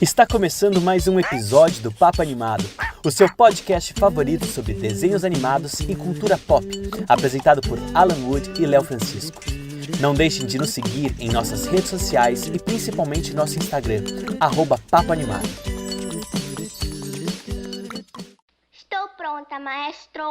Está começando mais um episódio do Papo Animado, o seu podcast favorito sobre desenhos animados e cultura pop, apresentado por Alan Wood e Léo Francisco. Não deixem de nos seguir em nossas redes sociais e principalmente nosso Instagram, @papoanimado. Estou pronta, maestro.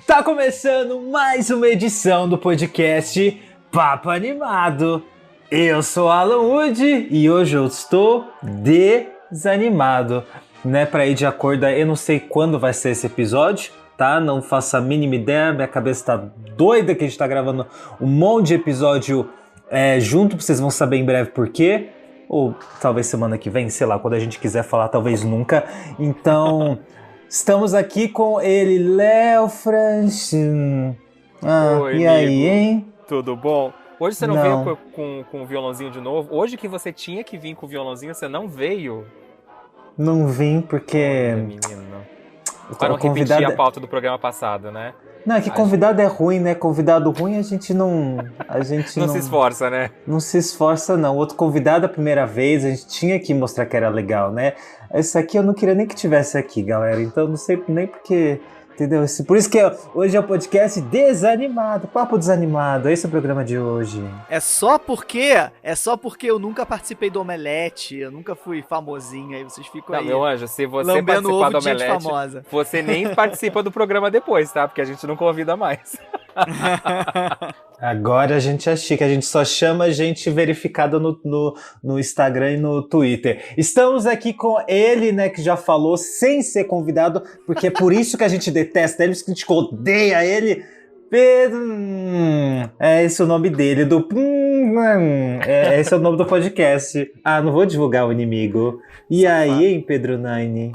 Tá começando mais uma edição do podcast Papo Animado. Eu sou Alan Wood e hoje eu estou desanimado, né? Pra ir de acordo, eu não sei quando vai ser esse episódio, tá? Não faço a mínima ideia, minha cabeça tá doida que a gente tá gravando um monte de episódio junto, vocês vão saber em breve por quê. Ou talvez semana que vem, sei lá, quando a gente quiser falar, talvez nunca. Então... Estamos aqui com ele, Léo Francisco. Oi, e amigo. aí, hein? Tudo bom? Hoje você não Não. veio com o violãozinho de novo? Hoje que você tinha que vir com o violãozinho, você não veio? Não vim porque... Menino. Para não repetir a pauta do programa passado, né? Não, é que convidado é ruim, né? Convidado ruim a gente não... Não se esforça, né? Não se esforça, não. Outro convidado a primeira vez, a gente tinha que mostrar que era legal, né? Esse aqui eu não queria nem que tivesse aqui, galera. Então não sei nem porque... Entendeu? Por isso que hoje é o podcast Desanimado, Papo Desanimado. Esse é o programa de hoje. É só porque eu nunca participei do Omelete, eu nunca fui famosinho, aí vocês ficam Não, aí. meu anjo, se você lambendo participar ovo do de gente Omelete, famosa. você nem participa do programa depois, tá? Porque a gente não convida mais. Agora a gente é chique, a gente só chama gente verificada no Instagram e no Twitter. Estamos aqui com ele, né, que já falou sem ser convidado, porque é por isso que a gente detesta ele, porque a gente odeia ele. Pedro... É esse o nome dele, esse é o nome do podcast. Ah, não vou divulgar o inimigo. E aí, hein, Pedro Nine?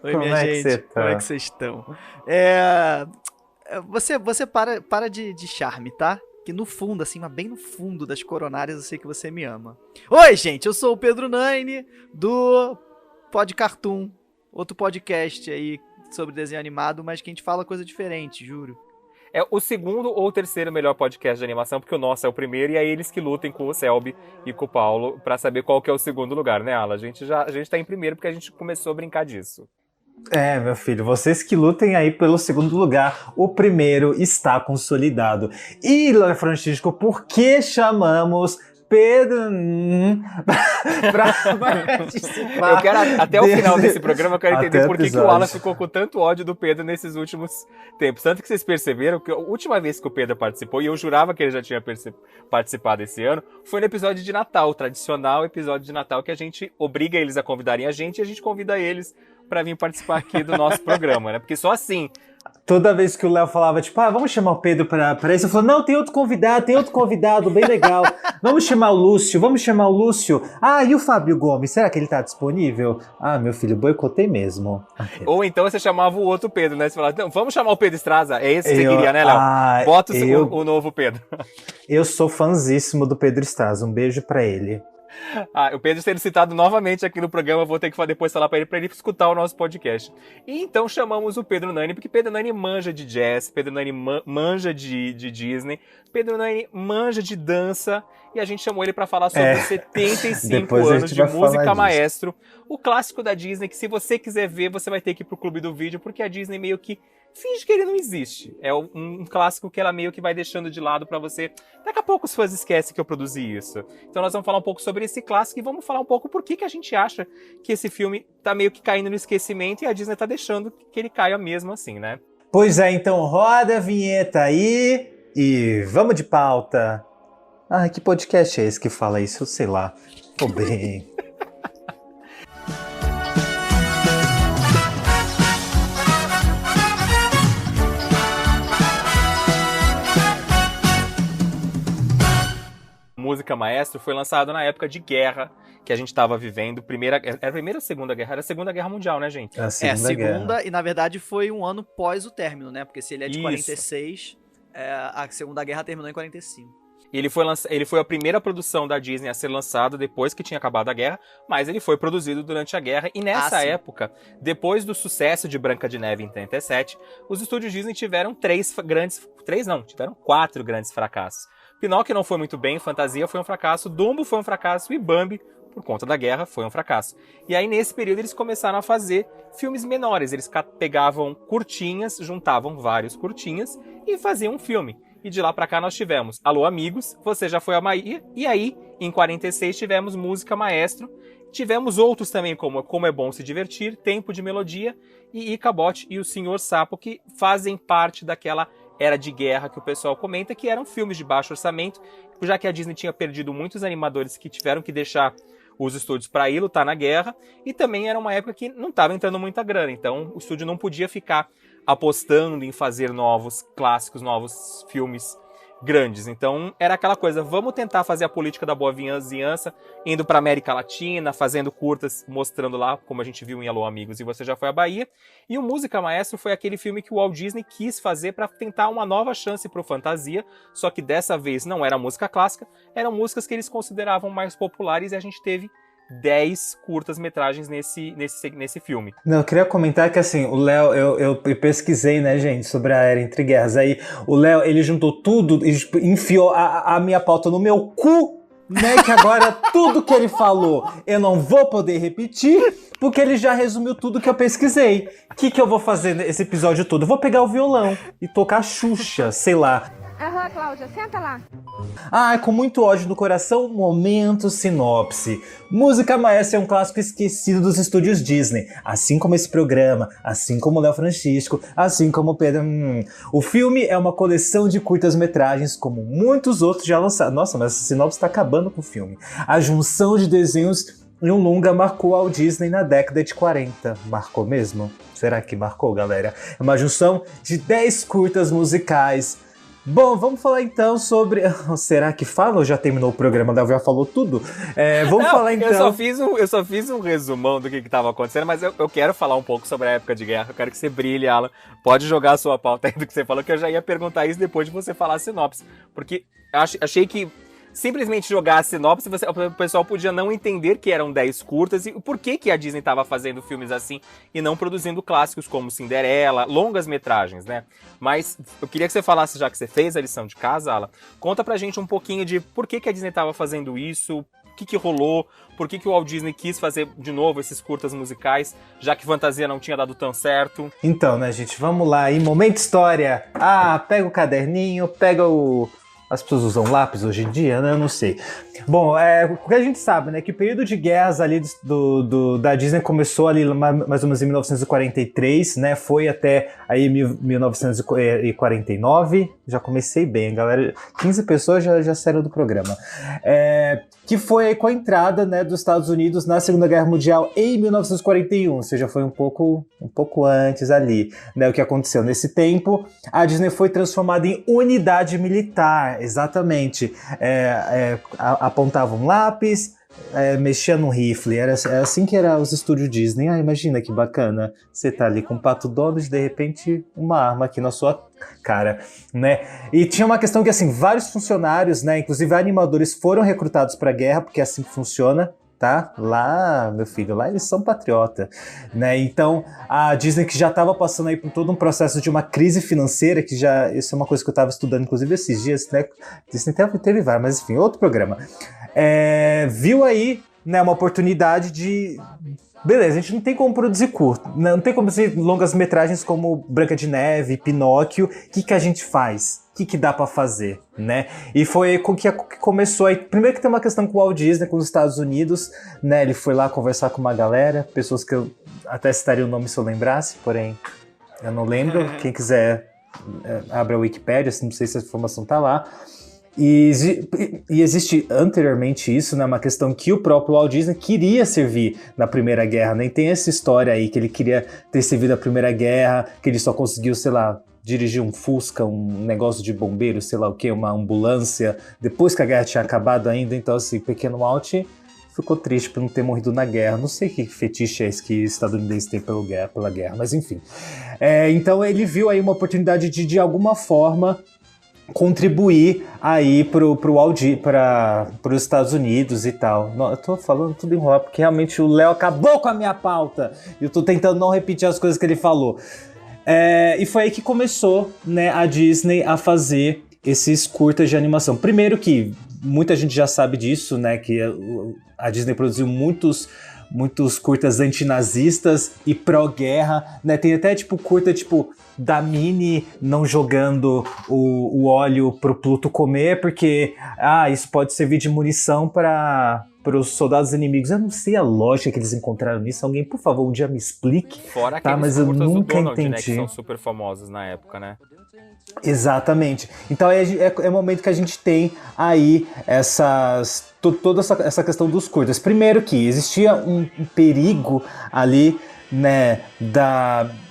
Oi, Como minha é que gente, você tá? como é que vocês estão? Você para de charme, tá? Que no fundo, assim, mas bem no fundo das coronárias, eu sei que você me ama. Oi, gente, eu sou o Pedro Nine, do Pod Cartoon, outro podcast aí sobre desenho animado, mas que a gente fala coisa diferente, juro. É o segundo ou terceiro melhor podcast de animação, porque o nosso é o primeiro, e aí eles que lutem com o Selby e com o Paulo pra saber qual que é o segundo lugar, né, Ala? A gente tá em primeiro porque a gente começou a brincar disso. É, meu filho, vocês que lutem aí pelo segundo lugar, o primeiro está consolidado. E, Léo Francisco, por que chamamos Pedro pra participar? Eu quero, até o final desse programa, eu quero entender por que o Alan episódio. ficou com tanto ódio do Pedro nesses últimos tempos. Tanto que vocês perceberam que a última vez que o Pedro participou, e eu jurava que ele já tinha participado esse ano, foi no episódio de Natal, o tradicional episódio de Natal, que a gente obriga eles a convidarem a gente, e a gente convida eles pra vir participar aqui do nosso programa, né? Porque só assim... Toda vez que o Léo falava, tipo, vamos chamar o Pedro pra isso, eu falava, não, tem outro convidado, bem legal. Vamos chamar o Lúcio. Ah, e o Fábio Gomes, será que ele tá disponível? Ah, meu filho, boicotei mesmo. Ou então você chamava o outro Pedro, né? Você falava, não, vamos chamar o Pedro Estraza. É esse que você queria, né, Léo? Bota o novo Pedro. Eu sou fãzíssimo do Pedro Estraza, um beijo pra ele. O Pedro sendo citado novamente aqui no programa, vou ter que depois falar pra ele escutar o nosso podcast. E então chamamos o Pedro Nani, porque Pedro Nani manja de jazz, Pedro Nani manja de Disney, Pedro Nani manja de dança, e a gente chamou ele pra falar sobre 75 anos de música maestro, o clássico da Disney, que se você quiser ver, você vai ter que ir pro Clube do Vídeo, porque a Disney meio que finge que ele não existe. É um clássico que ela meio que vai deixando de lado pra você. Daqui a pouco os fãs esquecem que eu produzi isso. Então nós vamos falar um pouco sobre esse clássico e vamos falar um pouco por que a gente acha que esse filme tá meio que caindo no esquecimento e a Disney tá deixando que ele caia mesmo assim, né? Pois é, então roda a vinheta aí e vamos de pauta. Ah, que podcast é esse que fala isso? Eu sei lá. Tô bem. Música Maestro, foi lançado na época de guerra que a gente estava vivendo. Era a Primeira ou Segunda Guerra? Era a Segunda Guerra Mundial, né, gente? A Segunda Guerra. Segunda, e na verdade foi um ano pós o término, né? Porque se ele é de Isso. 46, a Segunda Guerra terminou em 45. Ele foi a primeira produção da Disney a ser lançada depois que tinha acabado a guerra, mas ele foi produzido durante a guerra. E nessa época, depois do sucesso de Branca de Neve em 37, os estúdios Disney tiveram tiveram 4 grandes fracassos. Pinóquio não foi muito bem, Fantasia foi um fracasso, Dumbo foi um fracasso e Bambi, por conta da guerra, foi um fracasso. E aí, nesse período, eles começaram a fazer filmes menores. Eles pegavam curtinhas, juntavam vários curtinhas e faziam um filme. E de lá pra cá nós tivemos Alô Amigos, Você Já Foi a Bahia, e aí, em 46, tivemos Música Maestro. Tivemos outros também, como É Bom Se Divertir, Tempo de Melodia e Icabod e o Senhor Sapo, que fazem parte daquela era de guerra que o pessoal comenta, que eram filmes de baixo orçamento, já que a Disney tinha perdido muitos animadores que tiveram que deixar os estúdios para ir lutar na guerra, e também era uma época que não estava entrando muita grana, então o estúdio não podia ficar apostando em fazer novos clássicos, novos filmes grandes. Então era aquela coisa, vamos tentar fazer a política da boa vizinhança, indo para América Latina, fazendo curtas, mostrando lá, como a gente viu em Alô Amigos e Você Já Foi à Bahia. E o Música Maestro foi aquele filme que o Walt Disney quis fazer para tentar uma nova chance para o Fantasia, só que dessa vez não era música clássica, eram músicas que eles consideravam mais populares, e a gente teve 10 curtas-metragens nesse filme. Não, eu queria comentar que, assim, o Léo, eu pesquisei, né, gente, sobre a Era Entre Guerras. Aí, o Léo, ele juntou tudo e enfiou a minha pauta no meu cu, né, que agora tudo que ele falou eu não vou poder repetir, porque ele já resumiu tudo que eu pesquisei. O que eu vou fazer nesse episódio todo? Eu vou pegar o violão e tocar Xuxa, sei lá. Aham, Cláudia, senta lá. Com muito ódio no coração, momento sinopse. Música Maestra é um clássico esquecido dos estúdios Disney, assim como esse programa, assim como o Léo Francisco, assim como o Pedro. O filme é uma coleção de curtas-metragens, como muitos outros já lançados. Nossa, mas essa sinopse tá acabando com o filme. A junção de desenhos em um longa marcou a Walt Disney na década de 40. Marcou mesmo? Será que marcou, galera? É uma junção de 10 curtas musicais. Bom, vamos falar então sobre... Será que fala ou já terminou o programa? O já falou tudo? Falar então... Eu só fiz um resumão do que estava acontecendo, mas eu quero falar um pouco sobre a época de guerra. Eu quero que você brilhe, Alan. Pode jogar a sua pauta aí do que você falou, que eu já ia perguntar isso depois de você falar a sinopse. Porque achei que simplesmente jogar a sinopse, o pessoal podia não entender que eram 10 curtas e por que a Disney estava fazendo filmes assim e não produzindo clássicos como Cinderela, longas metragens, né? Mas eu queria que você falasse, já que você fez a lição de casa, Alan, conta pra gente um pouquinho de por que a Disney estava fazendo isso, o que rolou, por que o Walt Disney quis fazer de novo esses curtas musicais, já que Fantasia não tinha dado tão certo. Então, né, gente, vamos lá aí, momento história. Pega o caderninho, pega o... As pessoas usam lápis hoje em dia, né? Eu não sei. Bom, o que a gente sabe, né? Que o período de guerras ali da Disney começou ali mais ou menos em 1943, né? Foi até aí 1949. Já comecei bem, galera. 15 pessoas já saíram do programa. Que foi aí com a entrada, né, dos Estados Unidos na Segunda Guerra Mundial em 1941. Ou seja, foi um pouco antes ali, né? O que aconteceu nesse tempo, a Disney foi transformada em unidade militar. Exatamente. Apontava um lápis, mexia no rifle. Era assim que eram os estúdios Disney. Imagina que bacana. Você tá ali com o Pato Donald e de repente uma arma aqui na sua cara, né? E tinha uma questão que, assim, vários funcionários, né, inclusive animadores, foram recrutados pra guerra, porque é assim que funciona, tá? Lá, meu filho, lá eles são patriota, né? Então, a Disney, que já estava passando aí por todo um processo de uma crise financeira, que já, isso é uma coisa que eu estava estudando, inclusive, esses dias, né? Disney teve vários, mas enfim, outro programa. Viu aí, né, uma oportunidade de... Beleza, a gente não tem como produzir curto, não tem como produzir longas metragens como Branca de Neve, Pinóquio. O que a gente faz? O que dá pra fazer, né? E foi com que começou aí. Primeiro que tem uma questão com o Walt Disney, com os Estados Unidos, né? Ele foi lá conversar com uma galera, pessoas que eu até citaria o nome se eu lembrasse, porém eu não lembro. Quem quiser, abre a Wikipédia, não sei se a informação tá lá. E existe anteriormente isso, né, uma questão que o próprio Walt Disney queria servir na Primeira Guerra, né? E tem essa história aí que ele queria ter servido a Primeira Guerra, que ele só conseguiu, sei lá, dirigir um Fusca, um negócio de bombeiro, sei lá o que, uma ambulância, depois que a guerra tinha acabado ainda. Então, assim, Pequeno Walt ficou triste por não ter morrido na guerra. Não sei que fetiche é esse que estadunidense tem pela guerra, mas enfim. Então ele viu aí uma oportunidade de alguma forma, contribuir aí para os Estados Unidos e tal. Eu tô falando tudo enrolado porque realmente o Léo acabou com a minha pauta. E eu tô tentando não repetir as coisas que ele falou. E foi aí que começou, né, a Disney a fazer esses curtas de animação. Primeiro que muita gente já sabe disso, né, que a Disney produziu muitos curtas antinazistas e pró-guerra, né? Tem até curta da Minnie não jogando o óleo pro Pluto comer, porque isso pode servir de munição para os soldados inimigos. Eu não sei a lógica que eles encontraram nisso. Alguém, por favor, um dia me explique. Fora aqueles mas eu curtas nunca do Donald, entendi. né, que são super famosos na época, né? Exatamente. Então é o momento que a gente tem aí toda essa questão dos curtas. Primeiro que existia um perigo ali, né,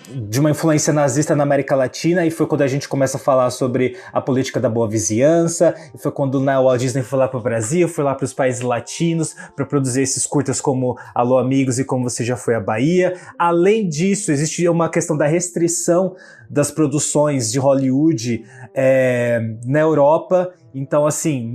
de uma influência nazista na América Latina, e foi quando a gente começa a falar sobre a política da boa vizinhança, e foi quando o Walt Disney foi lá para o Brasil, foi lá para os países latinos para produzir esses curtas como Alô Amigos e Como Você Já Foi à Bahia. Além disso, existia uma questão da restrição das produções de Hollywood na Europa. Então, assim,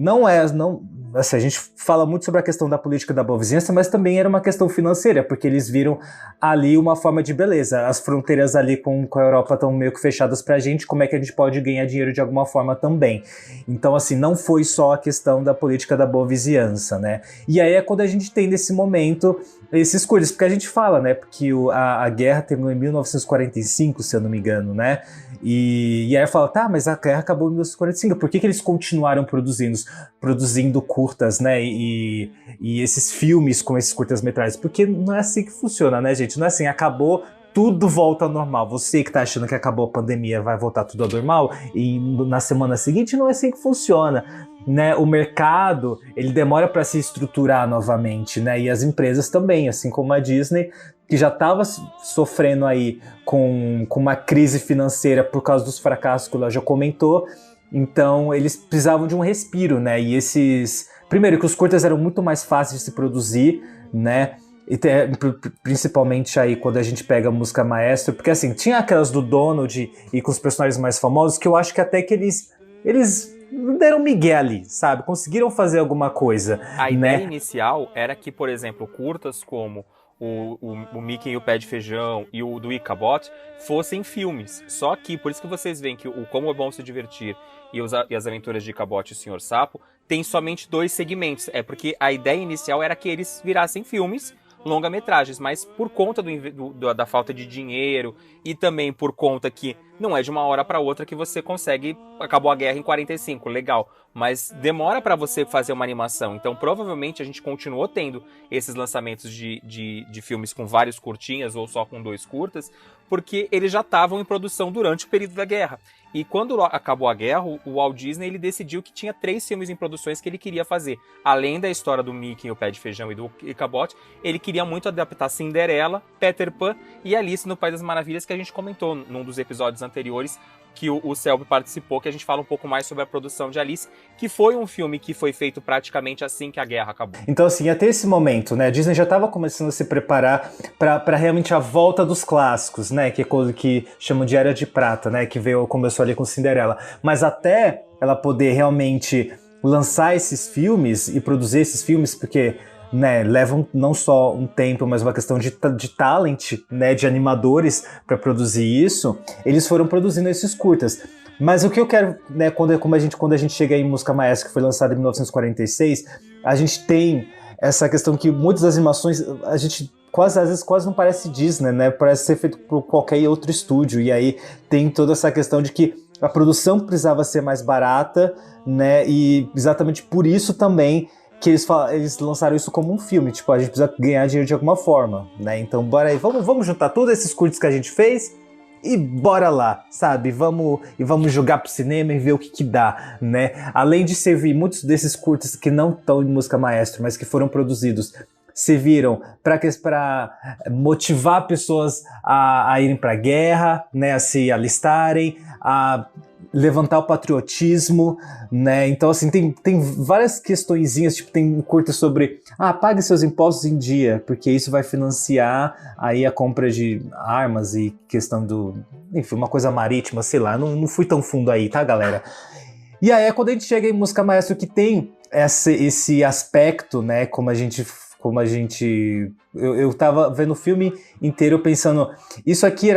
a gente fala muito sobre a questão da política da boa vizinhança, mas também era uma questão financeira, porque eles viram ali uma forma de beleza. As fronteiras ali com a Europa estão meio que fechadas pra gente, como é que a gente pode ganhar dinheiro de alguma forma também? Então, assim, não foi só a questão da política da boa vizinhança, né? E aí é quando a gente tem, nesse momento, esses curtas, porque a gente fala, né, porque a guerra terminou em 1945, se eu não me engano, né? E aí fala, mas a guerra acabou em 1945, por que eles continuaram produzindo curtas, né, e esses filmes com esses curtas-metragens? Porque não é assim que funciona, né, gente? Não é assim, acabou, tudo volta ao normal. Você que tá achando que acabou a pandemia vai voltar tudo ao normal e na semana seguinte não é assim que funciona, né? O mercado, ele demora para se estruturar novamente, né? E as empresas também, assim como a Disney, que já estava sofrendo aí com uma crise financeira por causa dos fracassos que o Léo já comentou. Então eles precisavam de um respiro, né? E primeiro que os curtas eram muito mais fáceis de se produzir, né? E principalmente aí quando a gente pega a música Maestro, porque assim, tinha aquelas do Donald e com os personagens mais famosos que eu acho que até que eles deram migué ali, sabe? Conseguiram fazer alguma coisa. A né? ideia inicial era que, por exemplo, curtas como o Mickey e o Pé de Feijão e o do Ichabod fossem filmes. Só que, por isso que vocês veem que o Como é Bom Se Divertir e as Aventuras de Ichabod e o Sr. Sapo tem somente 2 segmentos. É porque a ideia inicial era que eles virassem filmes, longa-metragens, mas por conta da falta de dinheiro e também por conta que não é de uma hora para outra que você consegue, acabou a guerra em 45, legal, mas demora para você fazer uma animação. Então provavelmente a gente continuou tendo esses lançamentos de filmes com vários curtinhas ou só com 2 curtas, porque eles já estavam em produção durante o período da guerra. E quando acabou a guerra, o Walt Disney ele decidiu que tinha 3 filmes em produções que ele queria fazer. Além da história do Mickey, o Pé de Feijão e do Ichabod, ele queria muito adaptar Cinderela, Peter Pan e Alice no País das Maravilhas, que a gente comentou num dos episódios anteriores, que o Selby participou, que a gente fala um pouco mais sobre a produção de Alice, que foi um filme que foi feito praticamente assim que a guerra acabou. Então, assim, até esse momento, né, a Disney já estava começando a se preparar para realmente a volta dos clássicos, né, que é coisa que chamam de Era de Prata, né, que começou ali com Cinderela. Mas até ela poder realmente lançar esses filmes e produzir esses filmes, porque, né, levam não só um tempo, mas uma questão de talent, né, de animadores para produzir isso, eles foram produzindo esses curtas. Mas o que eu quero, né, quando a gente chega em Música Maestra, que foi lançada em 1946, a gente tem essa questão que muitas das animações, a gente às vezes quase não parece Disney, né, parece ser feito por qualquer outro estúdio, e aí tem toda essa questão de que a produção precisava ser mais barata, né, e exatamente por isso também que eles lançaram isso como um filme, tipo, a gente precisa ganhar dinheiro de alguma forma, né? Então bora aí, vamos juntar todos esses curtos que a gente fez e bora lá, sabe? Vamos jogar pro cinema e ver o que dá, né? Além de servir muitos desses curtos que não estão em Música Maestro, mas que foram produzidos serviram para motivar pessoas a irem para a guerra, né, a se alistarem, a levantar o patriotismo, né? Então, assim, tem várias questõezinhas, tipo, tem curta sobre pague seus impostos em dia, porque isso vai financiar aí a compra de armas e questão enfim, uma coisa marítima, sei lá, não fui tão fundo aí, tá, galera? E aí é quando a gente chega em Música Maestro que tem esse aspecto, né, eu tava vendo o filme inteiro pensando, isso aqui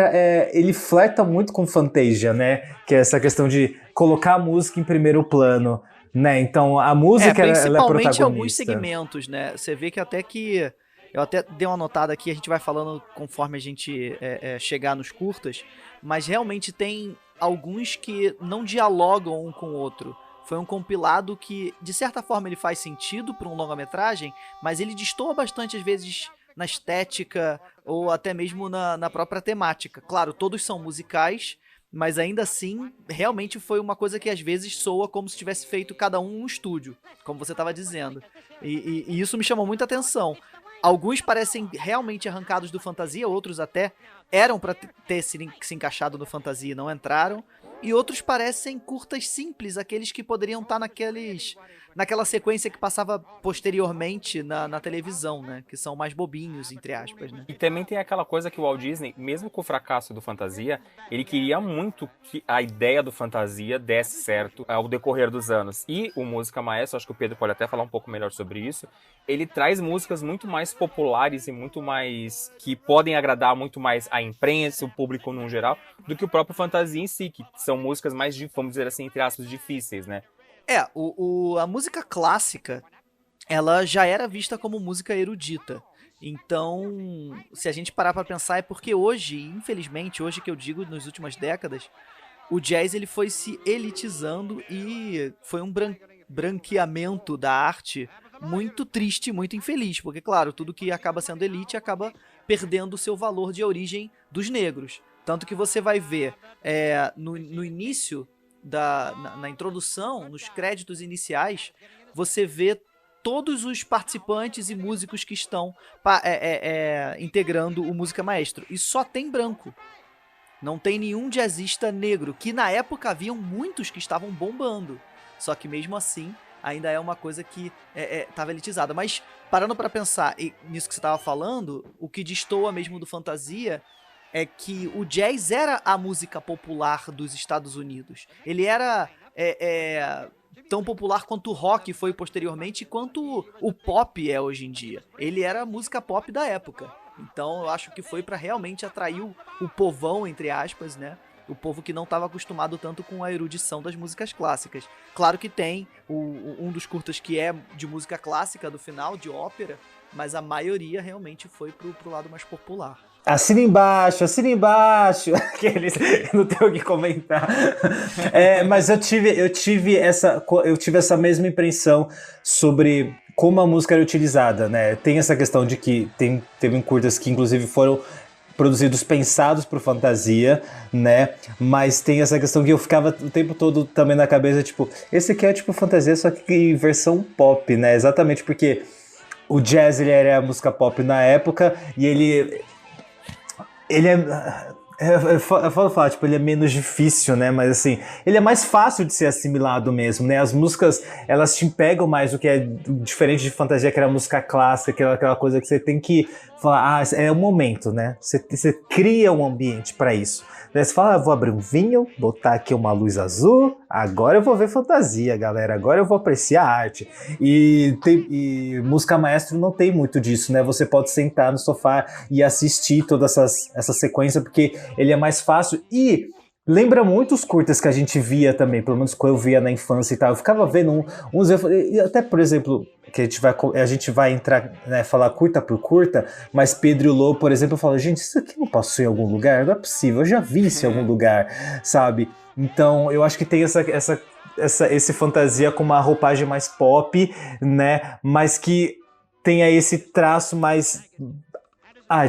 ele flerta muito com Fantasia, né, que é essa questão de colocar a música em primeiro plano, né, então a música ela é protagonista. Principalmente em alguns segmentos, né, você vê que eu até dei uma notada aqui, a gente vai falando conforme a gente chegar nos curtas, mas realmente tem alguns que não dialogam um com o outro. Foi um compilado que, de certa forma, ele faz sentido para um longa-metragem, mas ele destoa bastante, às vezes, na estética ou até mesmo na própria temática. Claro, todos são musicais, mas ainda assim, realmente foi uma coisa que às vezes soa como se tivesse feito cada um estúdio, como você estava dizendo. E isso me chamou muita atenção. Alguns parecem realmente arrancados do Fantasia, outros até eram para ter se encaixado no Fantasia e não entraram. E outros parecem curtas simples, aqueles que poderiam estar naquela sequência que passava posteriormente na televisão, né? Que são mais bobinhos, entre aspas, né? E também tem aquela coisa que o Walt Disney, mesmo com o fracasso do Fantasia, ele queria muito que a ideia do Fantasia desse certo ao decorrer dos anos. E o Música Maestro, acho que o Pedro pode até falar um pouco melhor sobre isso, ele traz músicas muito mais populares e muito mais... que podem agradar muito mais a imprensa, o público no geral, do que o próprio Fantasia em si, que são músicas mais, vamos dizer assim, entre aspas, difíceis, né? A música clássica, ela já era vista como música erudita. Então, se a gente parar pra pensar, é porque hoje, infelizmente, hoje que eu digo, nas últimas décadas, o jazz ele foi se elitizando e foi um branqueamento da arte muito triste, muito infeliz. Porque, claro, tudo que acaba sendo elite acaba perdendo o seu valor de origem dos negros. Tanto que você vai ver no início... na introdução, nos créditos iniciais, você vê todos os participantes e músicos que estão integrando o Música Maestro. E só tem branco. Não tem nenhum jazzista negro, que na época haviam muitos que estavam bombando. Só que mesmo assim, ainda é uma coisa que estava elitizada. Mas, parando para pensar nisso que você estava falando, o que destoa mesmo do Fantasia é que o jazz era a música popular dos Estados Unidos. Ele era tão popular quanto o rock foi posteriormente, quanto o pop é hoje em dia. Ele era a música pop da época. Então eu acho que foi para realmente atrair o povão, entre aspas, né? O povo que não estava acostumado tanto com a erudição das músicas clássicas. Claro que tem um dos curtas que é de música clássica do final, de ópera, mas a maioria realmente foi pro lado mais popular. Assina embaixo, assina embaixo. Aqueles, eu não tenho o que comentar. Mas eu tive essa mesma impressão sobre como a música era utilizada, né? Tem essa questão de que teve curtas que inclusive foram produzidos pensados pro Fantasia, né? Mas tem essa questão que eu ficava o tempo todo também na cabeça, tipo, esse aqui é tipo Fantasia, só que em versão pop, né? Exatamente porque o jazz ele era a música pop na época e ele é falar, tipo, ele é menos difícil, né, mas assim, ele é mais fácil de ser assimilado mesmo, né, as músicas, elas te pegam mais, o que é diferente de Fantasia, que era a música clássica, aquela coisa que você tem que falar, é o momento, né, você cria um ambiente pra isso, daí você fala, vou abrir um vinho, botar aqui uma luz azul, agora eu vou ver Fantasia, galera, agora eu vou apreciar a arte, e Música Maestro não tem muito disso, né, você pode sentar no sofá e assistir toda essa sequência, porque ele é mais fácil e lembra muito os curtas que a gente via também, pelo menos quando eu via na infância e tal. Eu ficava vendo uns, até por exemplo, que a gente vai entrar, né, falar curta por curta, mas Pedro e o Lobo, por exemplo, eu falo, gente, isso aqui não passou em algum lugar? Não é possível, eu já vi isso em algum lugar, sabe? Então eu acho que tem esse Fantasia com uma roupagem mais pop, né, mas que tenha esse traço mais...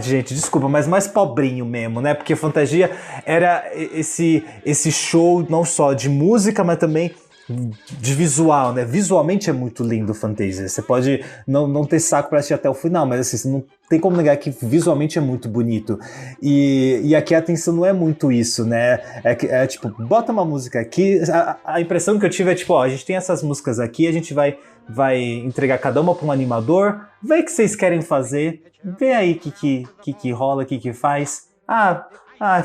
gente, desculpa, mas mais pobrinho mesmo, né? Porque Fantasia era esse show não só de música, mas também de visual, né? Visualmente é muito lindo o Fantasia. Você pode não ter saco pra assistir até o final, mas assim, você não tem como negar que visualmente é muito bonito. E aqui a atenção não é muito isso, né? É tipo, bota uma música aqui. A impressão que eu tive é tipo, ó, a gente tem essas músicas aqui, a gente vai entregar cada uma pra um animador, vê o que vocês querem fazer, vê aí o que rola, o que faz.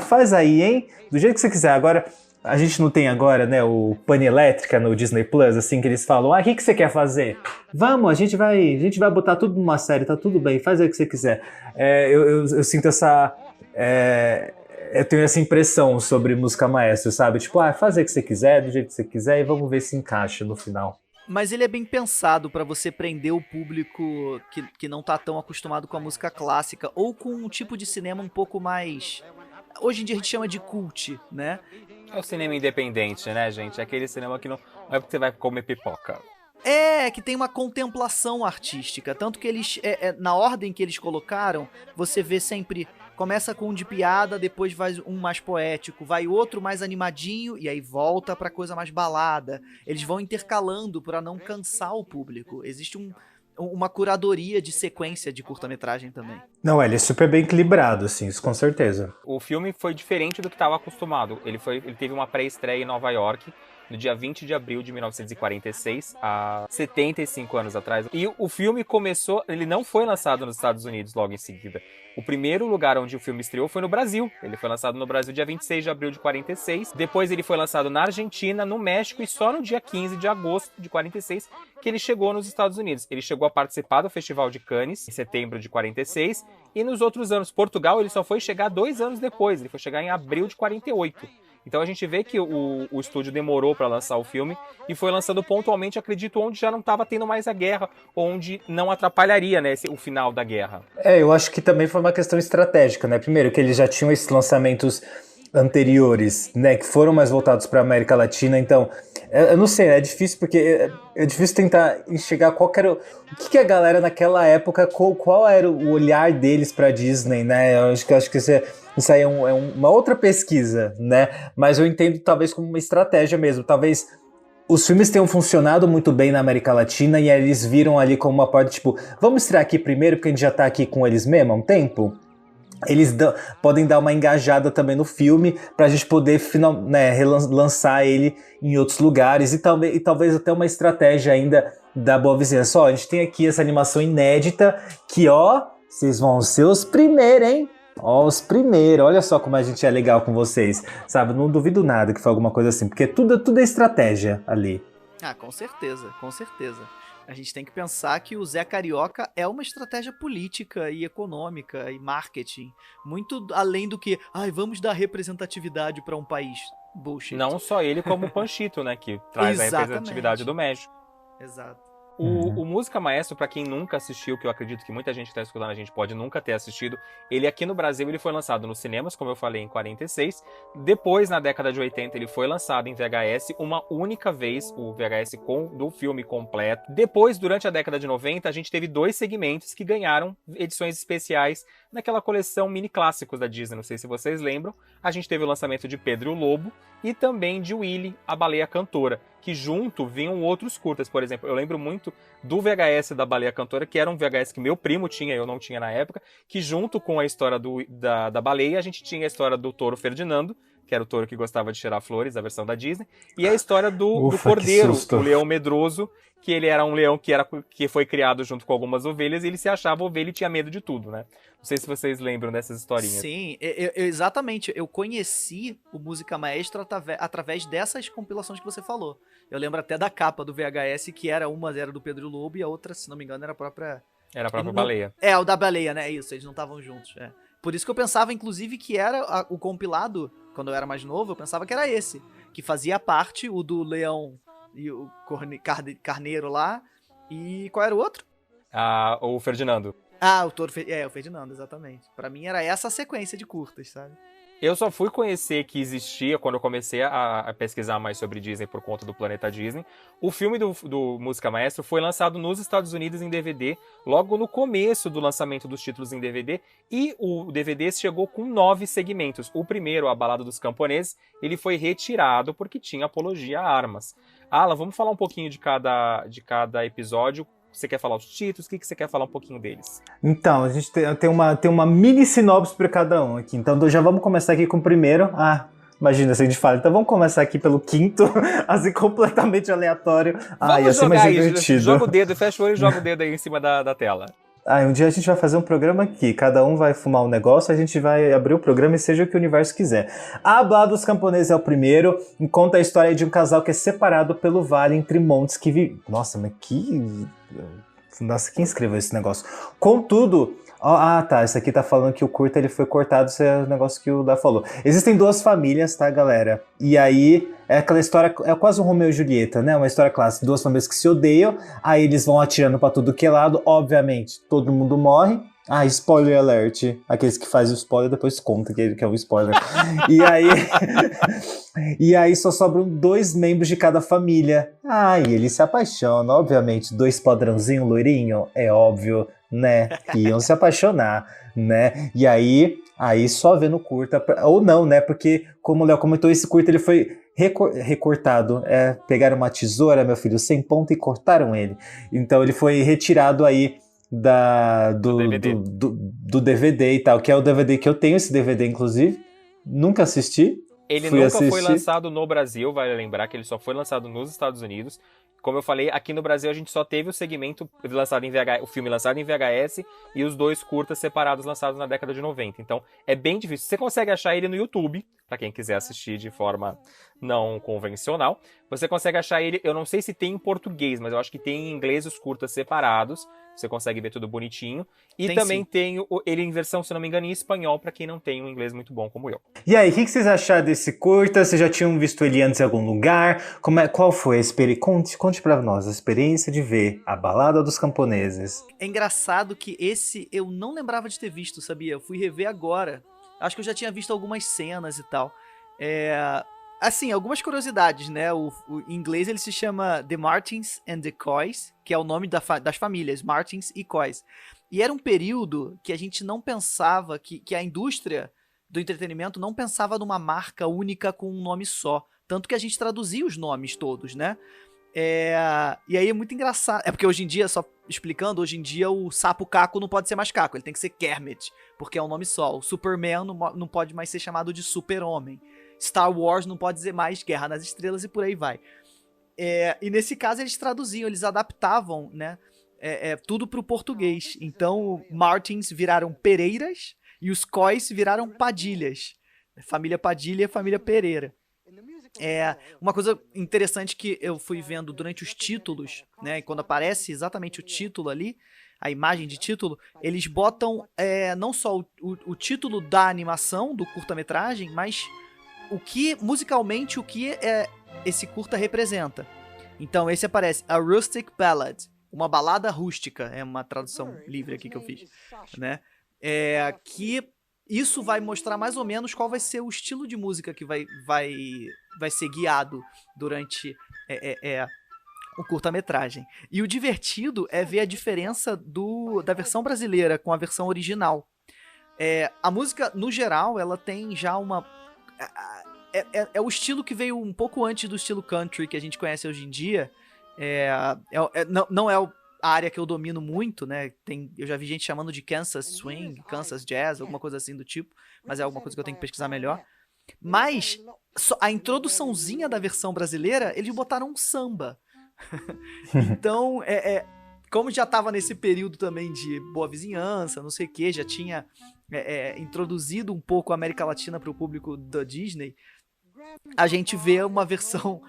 Faz aí, hein? Do jeito que você quiser. Agora, a gente não tem agora, né, o Pane Elétrica no Disney Plus, assim, que eles falam, o que você quer fazer? Vamos, a gente vai botar tudo numa série, tá tudo bem, faz aí o que você quiser. Eu sinto essa... eu tenho essa impressão sobre música maestra, sabe? Tipo, faz aí o que você quiser, do jeito que você quiser, e vamos ver se encaixa no final. Mas ele é bem pensado pra você prender o público que não tá tão acostumado com a música clássica, ou com um tipo de cinema um pouco mais... Hoje em dia a gente chama de cult, né? É o cinema independente, né, gente? É aquele cinema que não é porque você vai comer pipoca. Que tem uma contemplação artística. Tanto que eles, na ordem que eles colocaram, você vê sempre... Começa com um de piada, depois vai um mais poético, vai outro mais animadinho, e aí volta pra coisa mais balada. Eles vão intercalando pra não cansar o público. Existe uma curadoria de sequência de curta-metragem também. Não, ele é super bem equilibrado, assim, isso com certeza. O filme foi diferente do que estava acostumado. Ele teve uma pré-estreia em Nova York, no dia 20 de abril de 1946, há 75 anos atrás. E o filme começou... Ele não foi lançado nos Estados Unidos logo em seguida. O primeiro lugar onde o filme estreou foi no Brasil. Ele foi lançado no Brasil dia 26 de abril de 46. Depois ele foi lançado na Argentina, no México, e só no dia 15 de agosto de 46 que ele chegou nos Estados Unidos. Ele chegou a participar do Festival de Cannes, em setembro de 46. E nos outros anos, Portugal, ele só foi chegar 2 anos depois. Ele foi chegar em abril de 48. Então a gente vê que o estúdio demorou para lançar o filme e foi lançando pontualmente, acredito, onde já não estava tendo mais a guerra, onde não atrapalharia, né, o final da guerra. Eu acho que também foi uma questão estratégica, né? Primeiro, que eles já tinham esses lançamentos anteriores, né, que foram mais voltados para a América Latina, então eu não sei, é difícil porque é difícil tentar enxergar qual que era o que a galera naquela época, qual era o olhar deles para Disney, né? Eu acho que isso aí é uma outra pesquisa, né? Mas eu entendo talvez como uma estratégia mesmo, talvez os filmes tenham funcionado muito bem na América Latina e aí eles viram ali como uma porta, tipo, vamos estrear aqui primeiro porque a gente já tá aqui com eles mesmo há um tempo? Eles podem dar uma engajada também no filme pra gente poder relançar ele em outros lugares e talvez até uma estratégia ainda da boa vizinhança. Ó, a gente tem aqui essa animação inédita que, ó, vocês vão ser os primeiros, hein? Ó, os primeiros. Olha só como a gente é legal com vocês, sabe? Não duvido nada que foi alguma coisa assim, porque tudo é estratégia ali. Com certeza, com certeza. A gente tem que pensar que o Zé Carioca é uma estratégia política e econômica e marketing. Muito além do que, vamos dar representatividade para um país. Bullshit. Não só ele, como o Panchito, né, que traz a representatividade do México. Exato. O Música Maestro, pra quem nunca assistiu, que eu acredito que muita gente que tá escutando a gente pode nunca ter assistido, ele aqui no Brasil ele foi lançado nos cinemas, como eu falei, em 46. Depois, na década de 80, ele foi lançado em VHS uma única vez, o VHS do filme completo. Depois, durante a década de 90, a gente teve 2 segmentos que ganharam edições especiais naquela coleção mini clássicos da Disney, não sei se vocês lembram. A gente teve o lançamento de Pedro e o Lobo e também de Willy, a Baleia Cantora, que junto vinham outros curtas. Por exemplo, eu lembro muito do VHS da Baleia Cantora, que era um VHS que meu primo tinha, eu não tinha na época, que junto com a história da baleia, a gente tinha a história do touro Ferdinando, que era o touro que gostava de cheirar flores, a versão da Disney, e a história do cordeiro, o leão medroso, que ele era um leão que foi criado junto com algumas ovelhas, e ele se achava ovelha e tinha medo de tudo, né? Não sei se vocês lembram dessas historinhas. Sim, exatamente. Eu conheci o Música Maestro através dessas compilações que você falou. Eu lembro até da capa do VHS, que uma era do Pedro Lobo e a outra, se não me engano, era a própria... Era a própria baleia. O da baleia, né? Isso, eles não estavam juntos. Por isso que eu pensava, inclusive, que era o compilado, quando eu era mais novo, eu pensava que era esse. Que fazia parte, o do leão e o carneiro lá. E qual era o outro? O Ferdinando. O touro... o Ferdinando, exatamente. Pra mim era essa a sequência de curtas, sabe? Eu só fui conhecer que existia quando eu comecei a pesquisar mais sobre Disney por conta do Planeta Disney. O filme do Música Maestro foi lançado nos Estados Unidos em DVD, logo no começo do lançamento dos títulos em DVD, e o DVD chegou com 9 segmentos. O primeiro, A Balada dos Camponeses, ele foi retirado porque tinha apologia a armas. Alan, vamos falar um pouquinho de cada episódio. Você quer falar os títulos? O que você quer falar um pouquinho deles? Então, a gente tem uma mini sinopse para cada um aqui. Então, já vamos começar aqui com o primeiro. Imagina se a gente fala. Então, vamos começar aqui pelo quinto, assim, completamente aleatório. Vamos jogar mais aí, divertido. Joga o dedo, fecha o olho e joga o dedo aí em cima da tela. Um dia a gente vai fazer um programa aqui, cada um vai fumar um negócio, a gente vai abrir o programa e seja o que o universo quiser. A Balada dos Camponeses é o primeiro, e conta a história de um casal que é separado pelo vale entre montes que vive... Nossa, mas quem escreveu esse negócio? Contudo... esse aqui tá falando que o curta ele foi cortado, esse é o negócio que o Dá falou. Existem duas famílias, tá, galera? E aí, é aquela história, é quase um Romeu e Julieta, né? Uma história clássica, duas famílias que se odeiam, aí eles vão atirando pra tudo que é lado, obviamente, todo mundo morre. Spoiler alert. Aqueles que fazem o spoiler depois conta que é um spoiler. E aí só sobram 2 membros de cada família. E eles se apaixonam, obviamente. 2 padrãozinho loirinho, é óbvio, né? Que iam se apaixonar, né? E aí só vendo curta, ou não, né? Porque, como o Léo comentou, esse curta ele foi recortado. Pegaram uma tesoura, meu filho, sem ponta e cortaram ele. Então ele foi retirado aí do DVD e tal, que é o DVD que eu tenho, esse DVD inclusive, nunca assisti. Ele nunca foi lançado no Brasil, vale lembrar que ele só foi lançado nos Estados Unidos. Como eu falei, aqui no Brasil a gente só teve o segmento lançado em VHS, o filme lançado em VHS e os 2 curtas separados lançados na década de 90. Então é bem difícil. Você consegue achar ele no YouTube, para quem quiser assistir de forma não convencional. Você consegue achar ele, eu não sei se tem em português, mas eu acho que tem em inglês os curtas separados. Você consegue ver tudo bonitinho. E também tem ele em versão, se não me engano, em espanhol, para quem não tem um inglês muito bom como eu. E aí, o que vocês acharam desse curta? Vocês já tinham visto ele antes em algum lugar? Qual foi a experiência? Conte pra nós a experiência de ver A Balada dos Camponeses. É engraçado que esse eu não lembrava de ter visto, sabia? Eu fui rever agora. Acho que eu já tinha visto algumas cenas e tal. Assim, algumas curiosidades, né? Em inglês ele se chama The Martins and the Coys, que é o nome das famílias, Martins e Coys. E era um período que a gente não pensava, que a indústria do entretenimento não pensava numa marca única com um nome só. Tanto que a gente traduzia os nomes todos, né? E aí é muito engraçado. É porque hoje em dia, só explicando, hoje em dia o sapo Caco não pode ser mais Caco, ele tem que ser Kermit, porque é um nome só. O Superman não pode mais ser chamado de Super-Homem. Star Wars não pode dizer mais Guerra nas Estrelas e por aí vai. E nesse caso eles traduziam, eles adaptavam, né, tudo pro português. Então Martins viraram Pereiras e os Coys viraram Padilhas. Família Padilha e família Pereira. Uma coisa interessante que eu fui vendo durante os títulos, né, e quando aparece exatamente o título ali, a imagem de título, eles botam não só o título da animação, do curta-metragem, mas musicalmente, o que esse curta representa. Então, esse aparece, A Rustic Ballad, uma balada rústica, é uma tradução livre aqui que eu fiz, né? Que isso vai mostrar mais ou menos qual vai ser o estilo de música que vai ser guiado durante o curta-metragem. E o divertido é ver a diferença da versão brasileira com a versão original. A música, no geral, ela tem já uma... É o estilo que veio um pouco antes do estilo country que a gente conhece hoje em dia. Não é a área que eu domino muito, né? Eu já vi gente chamando de Kansas Swing, Kansas Jazz, alguma coisa assim do tipo, mas é alguma coisa que eu tenho que pesquisar melhor. Mas a introduçãozinha da versão brasileira, eles botaram um samba. Então, como já estava nesse período também de boa vizinhança, não sei o que, já tinha introduzido um pouco a América Latina para o público da Disney, a gente vê uma versão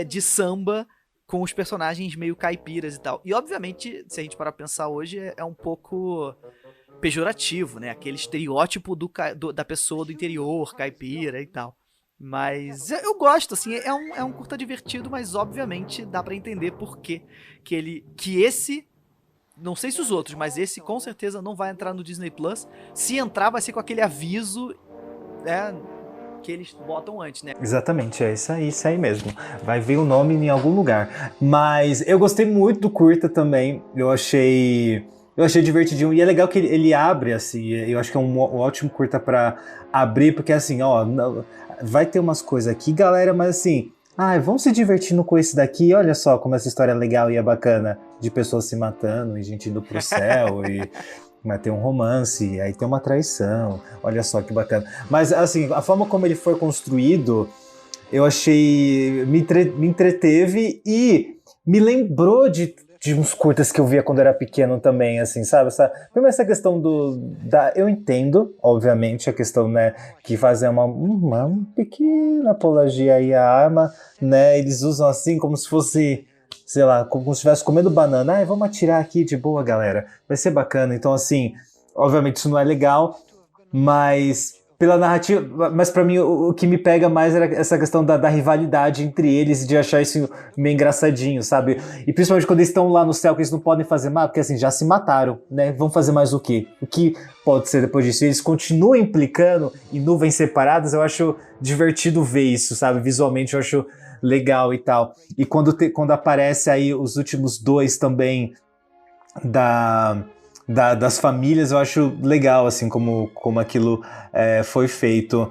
de samba com os personagens meio caipiras e tal. E, obviamente, se a gente parar pra pensar hoje, é um pouco pejorativo, né? Aquele estereótipo da pessoa do interior, caipira e tal. Mas eu gosto, assim, é um curta divertido, mas, obviamente, dá pra entender por que esse... Não sei se os outros, mas esse com certeza não vai entrar no Disney Plus. Se entrar, vai ser com aquele aviso, né, que eles botam antes, né? Exatamente, é isso aí mesmo. Vai ver o nome em algum lugar. Mas eu gostei muito do curta também. Eu achei divertidinho. E é legal que ele abre, assim. Eu acho que é um ótimo curta pra abrir, porque assim, ó, vai ter umas coisas aqui, galera, mas assim, Ai, vamos se divertindo com esse daqui, olha só como essa história é legal e é bacana, de pessoas se matando e gente indo pro céu e... Mas tem um romance, aí tem uma traição, olha só que bacana. Mas assim, a forma como ele foi construído, eu achei... me entreteve e me lembrou de uns curtas que eu via quando era pequeno também, assim, sabe? Primeiro essa questão eu entendo, obviamente, a questão, né, que fazer uma pequena apologia aí à arma, né? Eles usam assim como se fosse... sei lá, como se estivesse comendo banana. Ai, vamos atirar aqui de boa, galera. Vai ser bacana. Então, assim, obviamente isso não é legal, mas pela narrativa... Mas pra mim, o que me pega mais era essa questão da rivalidade entre eles e de achar isso meio engraçadinho, sabe? E principalmente quando eles estão lá no céu, que eles não podem fazer mais, porque assim, já se mataram, né? Vão fazer mais o quê? O que pode ser depois disso? Eles continuam implicando em nuvens separadas, eu acho divertido ver isso, sabe? Visualmente eu acho... legal e tal. E quando aparece aí os últimos dois também das famílias, eu acho legal, assim, como aquilo foi feito.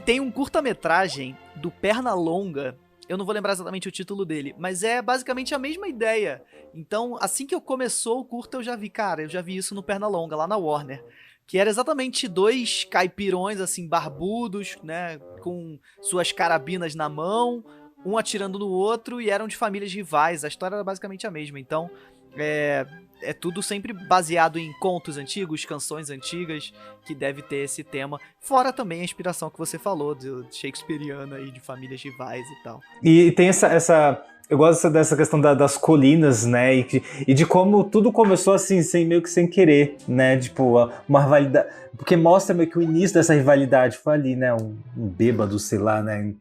Tem um curta-metragem do Pernalonga, eu não vou lembrar exatamente o título dele, mas é basicamente a mesma ideia. Então, assim que começou o curta, eu já vi isso no Pernalonga, lá na Warner. Que era exatamente dois caipirões, assim, barbudos, né, com suas carabinas na mão, um atirando no outro, e eram de famílias rivais. A história era basicamente a mesma. Então, é tudo sempre baseado em contos antigos, canções antigas, que deve ter esse tema. Fora também a inspiração que você falou, de shakespeariana aí, de famílias rivais e tal. E tem essa eu gosto dessa questão das colinas, né, e de como tudo começou assim, meio que sem querer, né, tipo, uma rivalidade, porque mostra meio que o início dessa rivalidade foi ali, né, um bêbado, sei lá, né,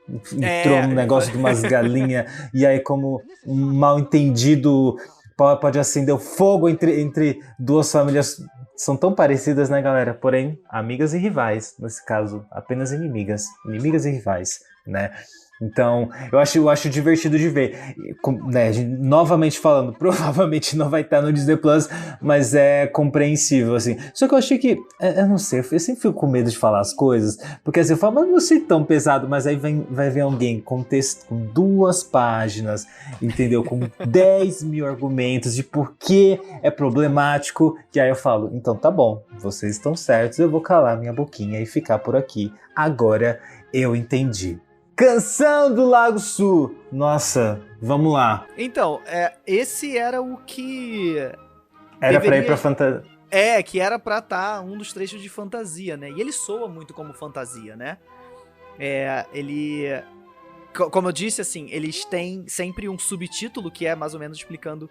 entrou no negócio de umas galinhas, e aí como um mal entendido pode acender o fogo entre duas famílias, são tão parecidas, né, galera, porém, amigas e rivais, nesse caso, apenas inimigas e rivais, né. Então, eu acho divertido de ver. Né, novamente falando, provavelmente não vai estar no Disney Plus, mas é compreensível, assim. Só que eu achei que, eu não sei, eu sempre fico com medo de falar as coisas, porque assim, eu falo, mas não sei tão pesado, mas aí vai vir alguém com texto com 2 páginas, entendeu? Com 10 mil argumentos de por que é problemático, e aí eu falo, então tá bom, vocês estão certos, eu vou calar minha boquinha e ficar por aqui. Agora eu entendi. Canção do Lago Sul. Nossa, vamos lá. Então, esse era o que... Era pra ir pra fantasia. Que era pra estar um dos trechos de fantasia, né? E ele soa muito como fantasia, né? Ele... Como eu disse, assim, eles têm sempre um subtítulo que é mais ou menos explicando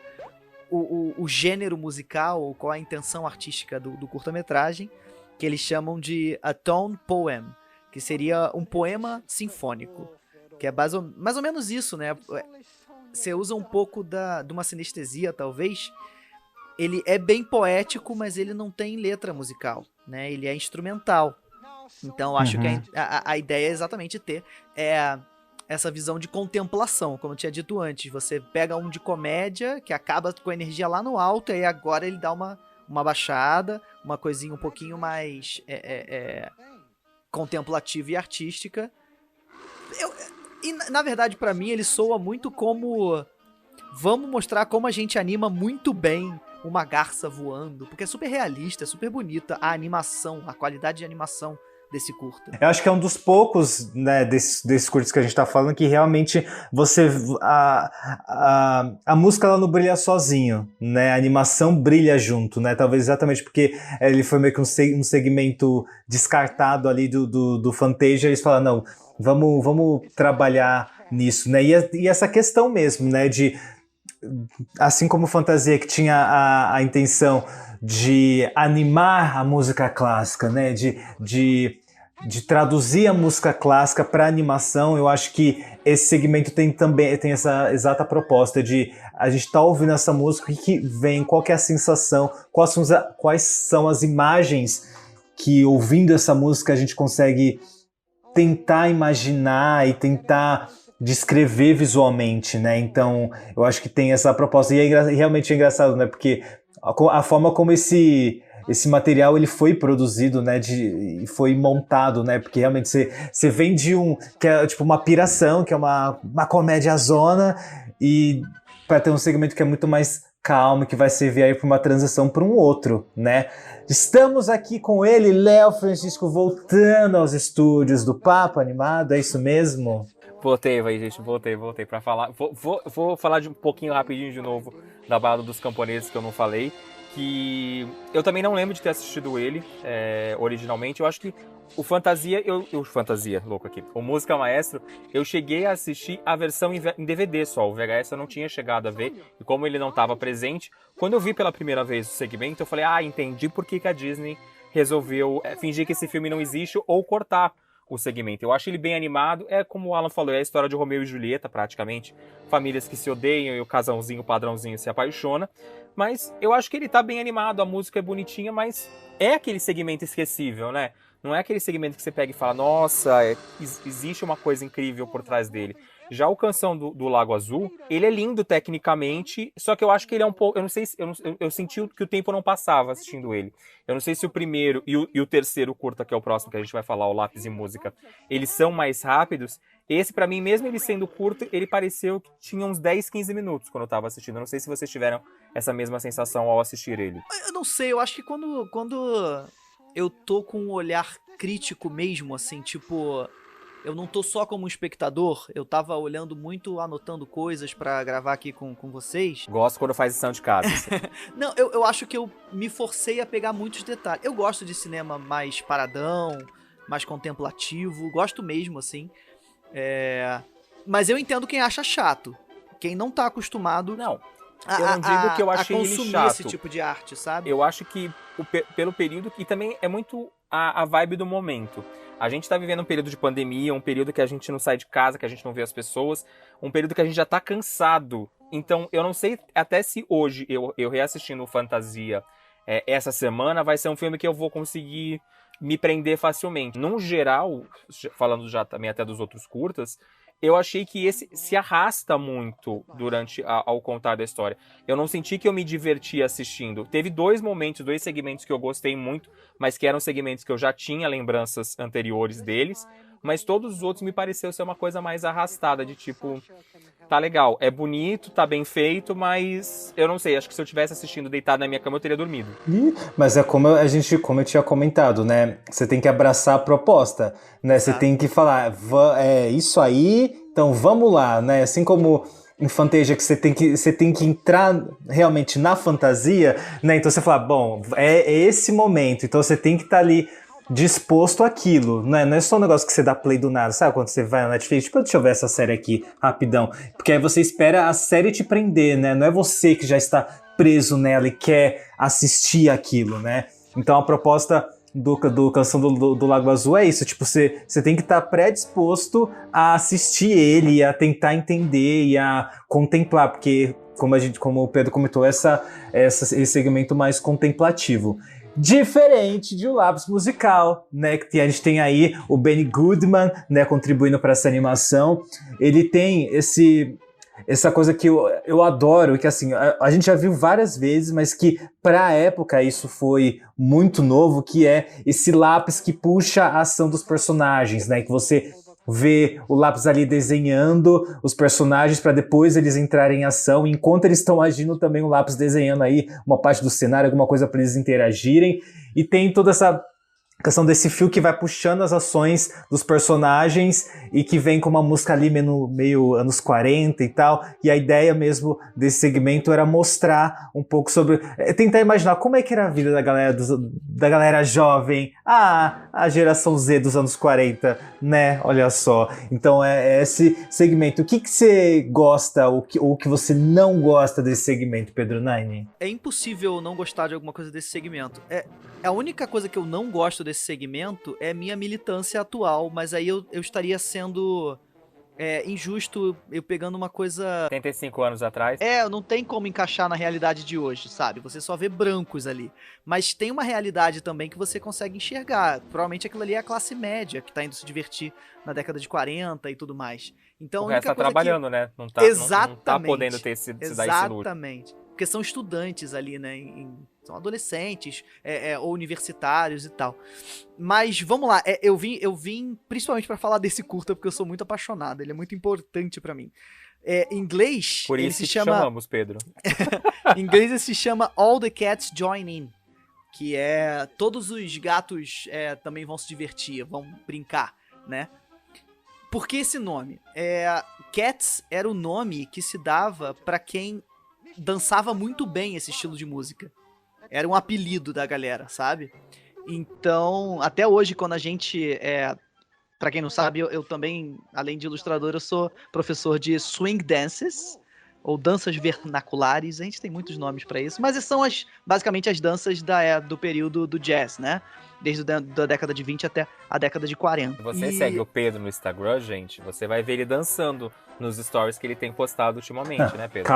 o gênero musical, ou qual a intenção artística do curta-metragem, que eles chamam de A Tone Poem, que seria um poema sinfônico, que é mais ou menos isso, né? Você usa um pouco de uma sinestesia, talvez. Ele é bem poético, mas ele não tem letra musical, né? Ele é instrumental. Então, acho que a ideia é exatamente ter essa visão de contemplação, como eu tinha dito antes. Você pega um de comédia, que acaba com a energia lá no alto, e aí agora ele dá uma baixada, uma coisinha um pouquinho mais... contemplativa e artística. E na verdade, pra mim, ele soa muito como... Vamos mostrar como a gente anima muito bem uma garça voando, porque é super realista, é super bonita a animação, a qualidade de animação desse curta. Eu acho que é um dos poucos, né, desses curtos que a gente tá falando, que realmente a música ela não brilha sozinho, né, a animação brilha junto, né, talvez exatamente porque ele foi meio que um segmento descartado ali do Fantasia, eles falaram, não, vamos trabalhar nisso, né, e essa questão mesmo, né, de assim como Fantasia, que tinha a intenção de animar a música clássica, né, de traduzir a música clássica para animação, eu acho que esse segmento tem essa exata proposta de a gente tá ouvindo essa música, o que vem, qual que é a sensação, quais são as imagens que ouvindo essa música a gente consegue tentar imaginar e tentar descrever visualmente, né? Então, eu acho que tem essa proposta. E realmente é engraçado, né? Porque a forma como esse esse material ele foi produzido, né, e foi montado, né, porque realmente você vem de que é tipo uma piração, que é uma comédia zona, e para ter um segmento que é muito mais calmo, que vai servir aí para uma transição para um outro, né. Estamos aqui com ele, Léo Francisco, voltando aos estúdios do Papo Animado, é isso mesmo? Voltei pra falar. Vou falar de um pouquinho rapidinho de novo da Balada dos Camponeses que eu não falei. Que eu também não lembro de ter assistido ele originalmente. Eu acho que o Fantasia, Fantasia, louco aqui. O Música Maestro, eu cheguei a assistir a versão em DVD só. O VHS eu não tinha chegado a ver. E como ele não estava presente, quando eu vi pela primeira vez o segmento, eu falei, entendi por que a Disney resolveu fingir que esse filme não existe ou cortar o segmento. Eu acho ele bem animado. É como o Alan falou, é a história de Romeu e Julieta, praticamente. Famílias que se odeiam e o casalzinho, o padrãozinho se apaixona. Mas eu acho que ele tá bem animado, a música é bonitinha, mas é aquele segmento esquecível, né? Não é aquele segmento que você pega e fala, nossa, existe uma coisa incrível por trás dele. Já o Canção do Lago Azul, ele é lindo tecnicamente, só que eu acho que ele é um pouco... Eu não sei se... Eu senti que o tempo não passava assistindo ele. Eu não sei se o primeiro e o terceiro curta, que é o próximo que a gente vai falar, o Lápis e Música, eles são mais rápidos. Esse, pra mim, mesmo ele sendo curto, ele pareceu que tinha uns 10, 15 minutos quando eu tava assistindo. Eu não sei se vocês tiveram essa mesma sensação ao assistir ele. Eu não sei, eu acho que quando eu tô com um olhar crítico mesmo, assim, tipo... Eu não tô só como um espectador, eu tava olhando muito, anotando coisas pra gravar aqui com vocês. Gosto quando faz lição de casa. Não, eu acho que eu me forcei a pegar muitos detalhes. Eu gosto de cinema mais paradão, mais contemplativo, gosto mesmo, assim. Mas eu entendo quem acha chato. Quem não tá acostumado... Não, eu não digo que eu achei ele chato. Esse tipo de arte, sabe? Eu acho que pelo período que também é muito a vibe do momento. A gente tá vivendo um período de pandemia, um período que a gente não sai de casa, que a gente não vê as pessoas, um período que a gente já tá cansado. Então, eu não sei até se hoje, eu reassistindo o Fantasia essa semana, vai ser um filme que eu vou conseguir me prender facilmente. Num geral, falando já também até dos outros curtas, eu achei que esse se arrasta muito durante ao contar da história. Eu não senti que eu me diverti assistindo. Teve dois segmentos que eu gostei muito, mas que eram segmentos que eu já tinha lembranças anteriores deles, mas todos os outros me pareceu ser uma coisa mais arrastada, de tipo, tá legal, é bonito, tá bem feito, mas eu não sei, acho que se eu tivesse assistindo deitado na minha cama eu teria dormido. Mas é como eu tinha comentado, né? Você tem que abraçar a proposta, né? Você tem que falar, é isso aí, então vamos lá, né? Assim como em Fantasia que você tem que entrar realmente na fantasia, né? Então você fala, bom, é esse momento, então você tem que estar ali disposto àquilo, né? Não é só um negócio que você dá play do nada, sabe? Quando você vai na Netflix, tipo, deixa eu ver essa série aqui, rapidão. Porque aí você espera a série te prender, né? Não é você que já está preso nela e quer assistir aquilo, né? Então a proposta do Canção do Lago Azul é isso, tipo, você tem que estar predisposto a assistir ele, a tentar entender e a contemplar, porque, como o Pedro comentou, esse segmento mais contemplativo. Diferente de O Lápis Musical, né, que a gente tem aí o Benny Goodman, né, contribuindo para essa animação. Ele tem essa coisa que eu adoro, que assim, a gente já viu várias vezes, mas que pra época isso foi muito novo, que é esse lápis que puxa a ação dos personagens, né, que você vê o lápis ali desenhando os personagens para depois eles entrarem em ação, enquanto eles estão agindo também o lápis desenhando aí uma parte do cenário, alguma coisa para eles interagirem, e tem toda essa questão desse fio que vai puxando as ações dos personagens e que vem com uma música ali meio anos 40 e tal, e a ideia mesmo desse segmento era mostrar um pouco sobre... tentar imaginar como é que era a vida da galera jovem, a geração Z dos anos 40, né? Olha só. Então é esse segmento. O que você gosta ou que você não gosta desse segmento, Pedro Nine? É impossível não gostar de alguma coisa desse segmento. A única coisa que eu não gosto desse segmento é minha militância atual, mas aí eu estaria sendo injusto eu pegando uma coisa... 35 anos atrás. Não tem como encaixar na realidade de hoje, sabe? Você só vê brancos ali. Mas tem uma realidade também que você consegue enxergar. Provavelmente aquilo ali é a classe média que tá indo se divertir na década de 40 e tudo mais. Então, o resto tá trabalhando, né? Não tá, Exatamente. Não tá podendo se dar esse luxo. Exatamente. porque são estudantes ali, né? São adolescentes ou universitários e tal. Mas vamos lá, eu vim principalmente pra falar desse curta porque eu sou muito apaixonado, ele é muito importante pra mim. Em inglês, Por ele isso se que te chama... chamamos, Pedro. Em inglês ele se chama All the Cats Join In, que é todos os gatos também vão se divertir, vão brincar, né? Por que esse nome? Cats era o nome que se dava pra quem dançava muito bem esse estilo de música. Era um apelido da galera, sabe? Então, até hoje, quando a gente... Pra quem não sabe, eu também, além de ilustrador, eu sou professor de swing dances, ou danças vernaculares, a gente tem muitos nomes pra isso, mas são basicamente as danças do período do jazz, né? Desde da década de 20 até a década de 40. Se você segue o Pedro no Instagram, gente, você vai ver ele dançando nos stories que ele tem postado ultimamente, né, Pedro?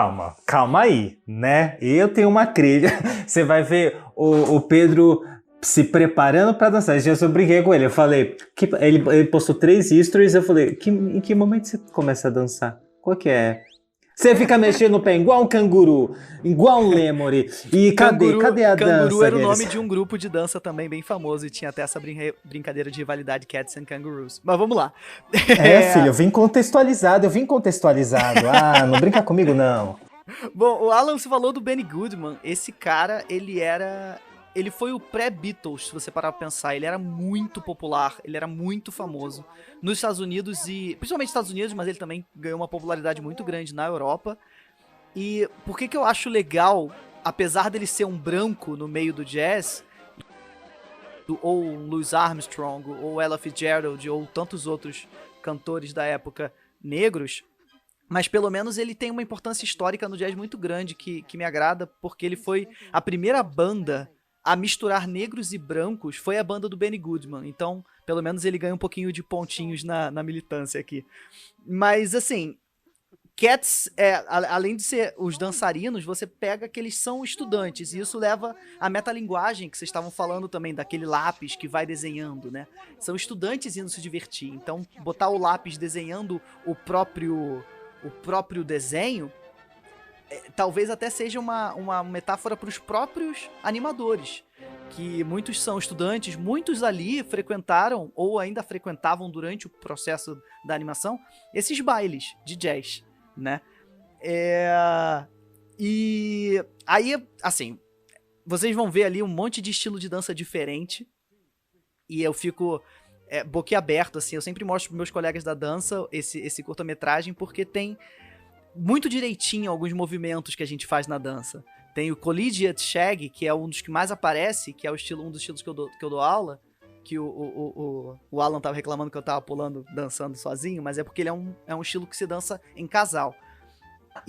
Calma aí, né? Eu tenho uma trilha. Você vai ver o Pedro se preparando pra dançar. Esse dia eu brinquei com ele, eu falei, ele postou 3 stories, eu falei, em que momento você começa a dançar? Qual que é? Você fica mexendo no pé igual um canguru, igual um lemure. E cadê a dança? Canguru era o deles? nome de um grupo de dança também bem famoso e tinha até essa brincadeira de rivalidade Cats and Kangaroos. Mas vamos lá. Filho, eu vim contextualizado. Ah, não brinca comigo, não. Bom, o Alan, você falou do Benny Goodman. Esse cara, ele foi o pré-Beatles, se você parar pra pensar. Ele era muito popular, ele era muito famoso nos Estados Unidos e... Principalmente nos Estados Unidos, mas ele também ganhou uma popularidade muito grande na Europa. E por que eu acho legal, apesar dele ser um branco no meio do jazz, ou um Louis Armstrong, ou Ella Fitzgerald, ou tantos outros cantores da época negros, mas pelo menos ele tem uma importância histórica no jazz muito grande, que me agrada, porque ele foi a primeira banda a misturar negros e brancos, foi a banda do Benny Goodman. Então, pelo menos ele ganha um pouquinho de pontinhos na militância aqui. Mas, assim, Cats, além de ser os dançarinos, você pega que eles são estudantes, e isso leva à metalinguagem que vocês estavam falando também, daquele lápis que vai desenhando, né? São estudantes indo se divertir. Então, botar o lápis desenhando o próprio desenho, talvez até seja uma metáfora para os próprios animadores, que muitos são estudantes, muitos ali frequentaram ou ainda frequentavam durante o processo da animação esses bailes de jazz, né? E aí, assim, vocês vão ver ali um monte de estilo de dança diferente e eu fico boquiaberto, assim, eu sempre mostro para meus colegas da dança esse curta-metragem porque tem muito direitinho alguns movimentos que a gente faz na dança. Tem o Collegiate Shag, que é um dos que mais aparece, que é um dos estilos que eu dou aula, que o Alan tava reclamando que eu tava pulando, dançando sozinho, mas é porque ele é um estilo que se dança em casal.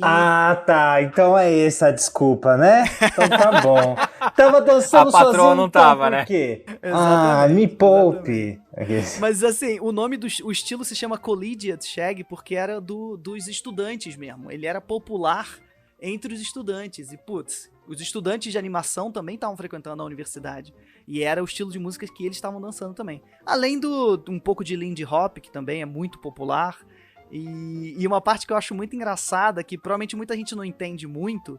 Ah, tá. Então é essa a desculpa, né? Então tá bom. Tava dançando A patroa sozinho, não então, tava, por né? quê? Exatamente, Me poupe. Mas assim, o estilo se chama Collegiate Shag porque era dos estudantes mesmo. Ele era popular entre os estudantes. E, putz, os estudantes de animação também estavam frequentando a universidade. E era o estilo de música que eles estavam dançando também. Além um pouco de Lindy Hop, que também é muito popular. E uma parte que eu acho muito engraçada, que provavelmente muita gente não entende muito,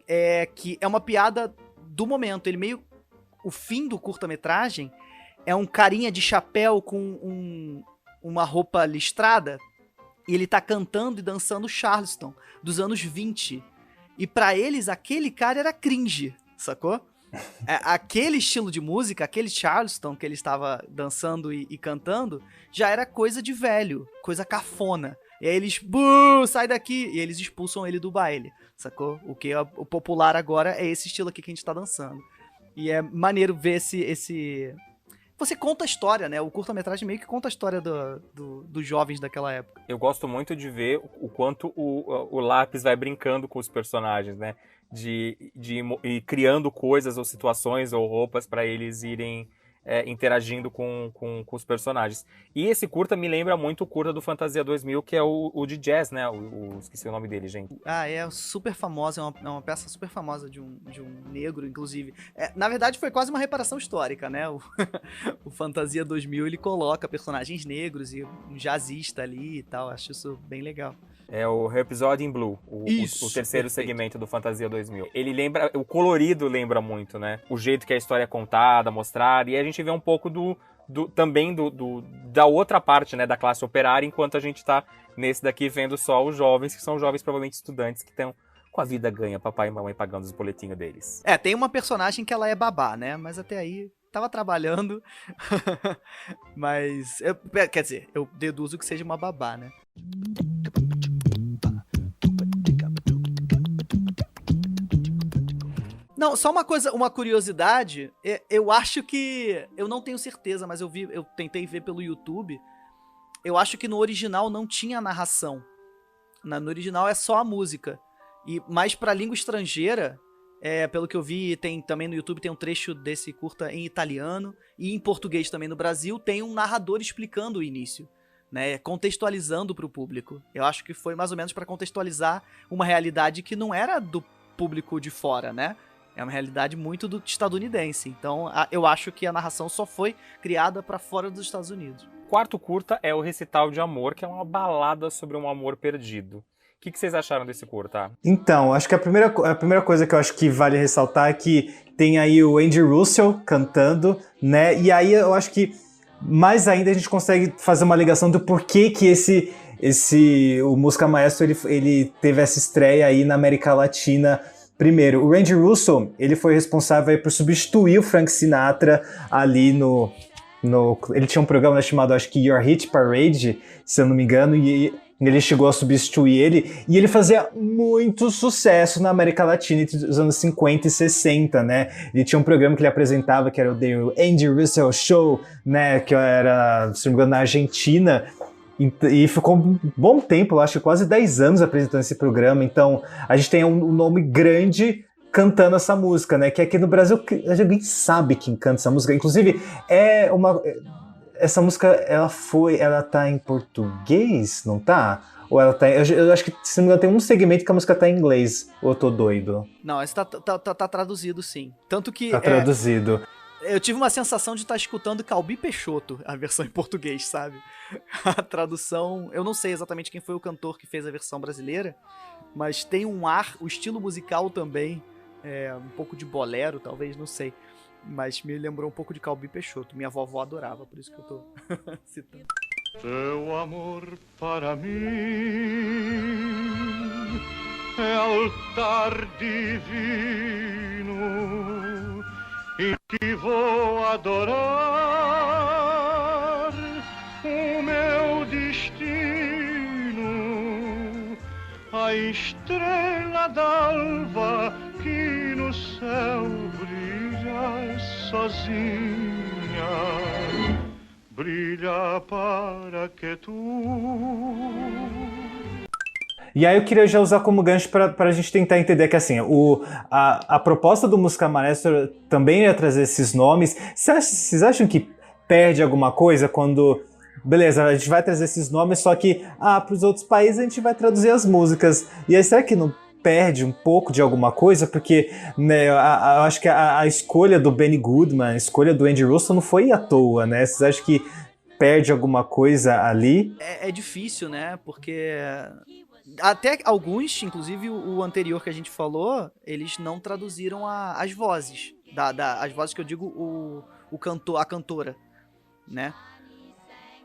é que é uma piada do momento. O fim do curta-metragem é um carinha de chapéu com uma roupa listrada, e ele tá cantando e dançando Charleston, dos anos 20. E pra eles, aquele cara era cringe, sacou? Aquele estilo de música, aquele Charleston que ele estava dançando e cantando, já era coisa de velho, coisa cafona. E aí eles, sai daqui! E eles expulsam ele do baile, sacou? O popular agora é esse estilo aqui que a gente tá dançando. E é maneiro ver esse... Você conta a história, né? O curta-metragem meio que conta a história dos jovens daquela época. Eu gosto muito de ver o quanto o lápis vai brincando com os personagens, né? De ir criando coisas ou situações ou roupas para eles irem interagindo com os personagens. E esse curta me lembra muito o curta do Fantasia 2000, que é o de jazz, né? Esqueci o nome dele, gente. É super famosa, é uma peça super famosa de um negro, inclusive. Na verdade, foi quase uma reparação histórica, né? O Fantasia 2000, ele coloca personagens negros e um jazzista ali e tal. Acho isso bem legal. É o Rhapsody in Blue, o terceiro perfeito. segmento do Fantasia 2000. Ele lembra, o colorido lembra muito, né? O jeito que a história é contada, mostrada, e a gente vê um pouco também da outra parte, né, da classe operária, enquanto a gente tá nesse daqui vendo só os jovens, que são jovens provavelmente estudantes que estão com a vida ganha, papai e mamãe pagando os boletinhos deles. Tem uma personagem que ela é babá, né? Mas até aí tava trabalhando. Mas, quer dizer, eu deduzo que seja uma babá, né? Não, só uma coisa, uma curiosidade, eu acho que, eu não tenho certeza, mas eu tentei ver pelo YouTube, eu acho que no original não tinha narração. No original é só a música. Mas pra língua estrangeira, pelo que eu vi, tem também no YouTube tem um trecho desse curta em italiano, e em português também no Brasil, tem um narrador explicando o início, né, contextualizando pro público. Eu acho que foi mais ou menos pra contextualizar uma realidade que não era do público de fora, né? É uma realidade muito do estadunidense. Então, eu acho que a narração só foi criada pra fora dos Estados Unidos. Quarto curta é o Recital de Amor, que é uma balada sobre um amor perdido. O que vocês acharam desse curta? Então, acho que a primeira coisa que eu acho que vale ressaltar é que tem aí o Andy Russell cantando, né? E aí eu acho que mais ainda a gente consegue fazer uma ligação do porquê que o Música Maestro ele teve essa estreia aí na América Latina. Primeiro, o Andy Russell, ele foi responsável por substituir o Frank Sinatra ali ele tinha um programa chamado, acho que Your Hit Parade, se eu não me engano, e ele chegou a substituir ele, e ele fazia muito sucesso na América Latina entre os anos 50 e 60, né? Ele tinha um programa que ele apresentava, que era o The Andy Russell Show, né? Que era, se não me engano, na Argentina. E ficou um bom tempo, acho que quase 10 anos apresentando esse programa. Então, a gente tem um nome grande cantando essa música, né? Que aqui no Brasil, ninguém sabe quem canta essa música. Inclusive, essa música, ela tá em português, não tá? Ou ela tá... Eu acho que, se não me engano, tem um segmento que a música tá em inglês. Ou eu tô doido? Não, esse tá traduzido, sim. Tanto que... Tá traduzido. Eu tive uma sensação de estar escutando Calbi Peixoto, a versão em português, sabe? A tradução... Eu não sei exatamente quem foi o cantor que fez a versão brasileira, mas tem um ar, o estilo musical também, um pouco de bolero, talvez, não sei. Mas me lembrou um pouco de Calbi Peixoto. Minha vovó adorava, por isso que eu tô citando. Teu amor para mim é altar divino em que vou adorar o meu destino, a estrela d'alva que no céu brilha sozinha, brilha para que tu... E aí eu queria já usar como gancho para a gente tentar entender que assim, a proposta do Música Maestro também ia trazer esses nomes. Vocês acham que perde alguma coisa quando... Beleza, a gente vai trazer esses nomes, só que para os outros países a gente vai traduzir as músicas. E aí será que não perde um pouco de alguma coisa? Porque né, eu acho que a escolha do Benny Goodman, a escolha do Andy Russell não foi à toa, né? Vocês acham que perde alguma coisa ali? É difícil, né? Porque... Até alguns, inclusive o anterior que a gente falou, eles não traduziram as vozes. As vozes que eu digo, a cantora, né?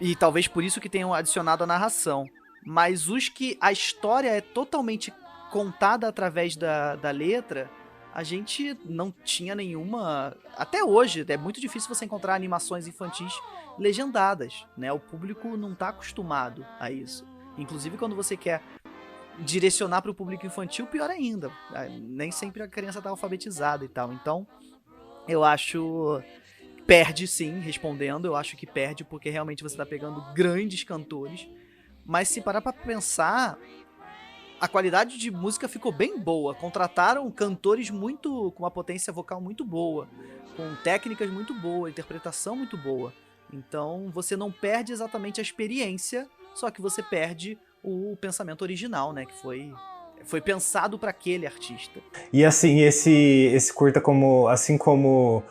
E talvez por isso que tenham adicionado a narração. Mas os que a história é totalmente contada através da letra, a gente não tinha nenhuma... Até hoje, é muito difícil você encontrar animações infantis legendadas, né? O público não tá acostumado a isso. Inclusive, quando você quer direcionar para o público infantil, pior ainda. Nem sempre a criança tá alfabetizada e tal. Então, eu acho... Perde, sim, respondendo. Eu acho que perde porque realmente você tá pegando grandes cantores. Mas se parar pra pensar, a qualidade de música ficou bem boa. Contrataram cantores com uma potência vocal muito boa, com técnicas muito boas, interpretação muito boa. Então, você não perde exatamente a experiência, só que você perde o pensamento original, né? Que foi pensado para aquele artista. E assim, esse curta, assim como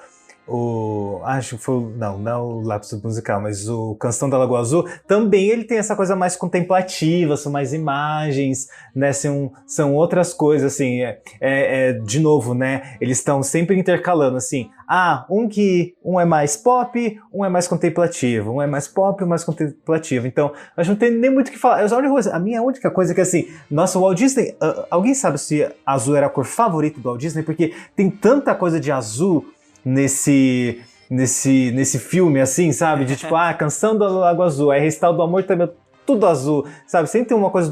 Acho que foi, não é o Lápis musical, mas o Canção da Lagoa Azul, também ele tem essa coisa mais contemplativa, são mais imagens, né, são outras coisas, assim, de novo, né, eles estão sempre intercalando, assim, um é mais pop, um é mais contemplativo, um é mais pop, um é mais contemplativo, então, acho que não tem nem muito o que falar. A minha única coisa é que, assim, nossa, o Walt Disney, alguém sabe se azul era a cor favorita do Walt Disney? Porque tem tanta coisa de azul nesse filme, assim, sabe? De tipo, Canção do Lago Azul, aí Recital do Amor também, tudo azul, sabe? Sempre tem uma coisa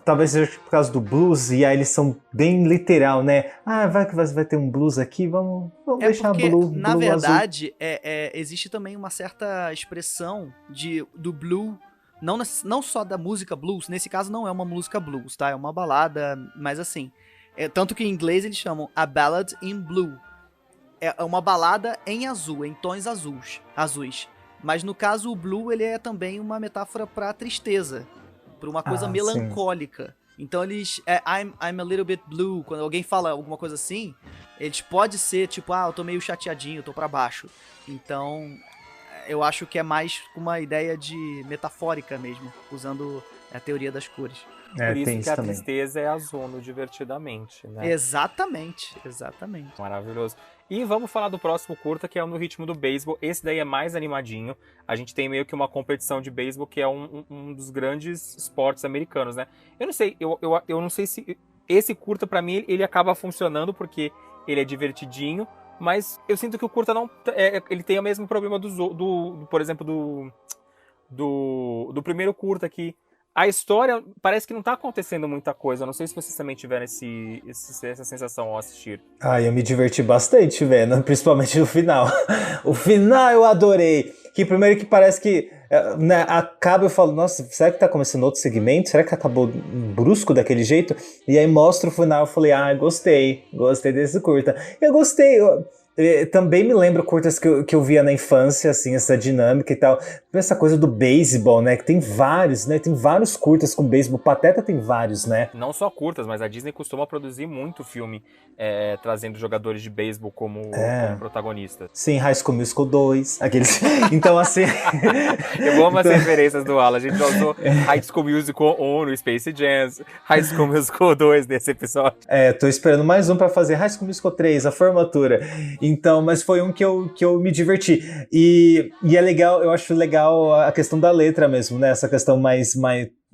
talvez seja por causa do blues, e aí eles são bem literal, né? Vai ter um blues aqui, vamos deixar porque, blue na verdade, azul. existe também uma certa expressão do blue, não só da música blues, nesse caso não é uma música blues, tá? É uma balada, mas assim, tanto que em inglês eles chamam a ballad in blue. É uma balada em azul, em tons azuis. Mas no caso o blue ele é também uma metáfora pra tristeza, pra uma coisa melancólica. Sim. Então eles I'm a little bit blue, quando alguém fala alguma coisa assim, eles pode ser tipo, eu tô meio chateadinho, tô pra baixo. Então eu acho que é mais uma ideia de metafórica mesmo, usando a teoria das cores. Por isso que a também. tristeza é azul no Divertidamente, né? Exatamente. Maravilhoso. E vamos falar do próximo curta, que é No Ritmo do Beisebol. Esse daí é mais animadinho. A gente tem meio que uma competição de beisebol, que é um dos grandes esportes americanos, né? Eu não sei, eu não sei se... Esse curta, pra mim, ele acaba funcionando porque ele é divertidinho, mas eu sinto que o curta não... ele tem o mesmo problema por exemplo, do primeiro curta, que a história parece que não tá acontecendo muita coisa. Eu não sei se vocês também tiveram essa sensação ao assistir. Eu me diverti bastante vendo, principalmente no final. O final eu adorei. Que primeiro que parece que acaba, eu falo, nossa, será que tá começando outro segmento? Será que acabou brusco daquele jeito? E aí mostra o final, eu falei, gostei desse curta. Eu gostei, também me lembro curtas que eu via na infância, assim, essa dinâmica e tal. Essa coisa do beisebol, né? Que tem vários, né? Tem vários curtas com beisebol. Pateta tem vários, né? Não só curtas, mas a Disney costuma produzir muito filme trazendo jogadores de beisebol como protagonistas. Sim, High School Musical 2. Aqueles... Então, assim... Eu amo as referências do Alan. A gente já usou High School Musical 1 no Space Jam, High School Musical 2 nesse episódio. Tô esperando mais um pra fazer High School Musical 3, a formatura. Então, mas foi um que eu me diverti. E é legal, eu acho legal a questão da letra mesmo, né? Essa questão mais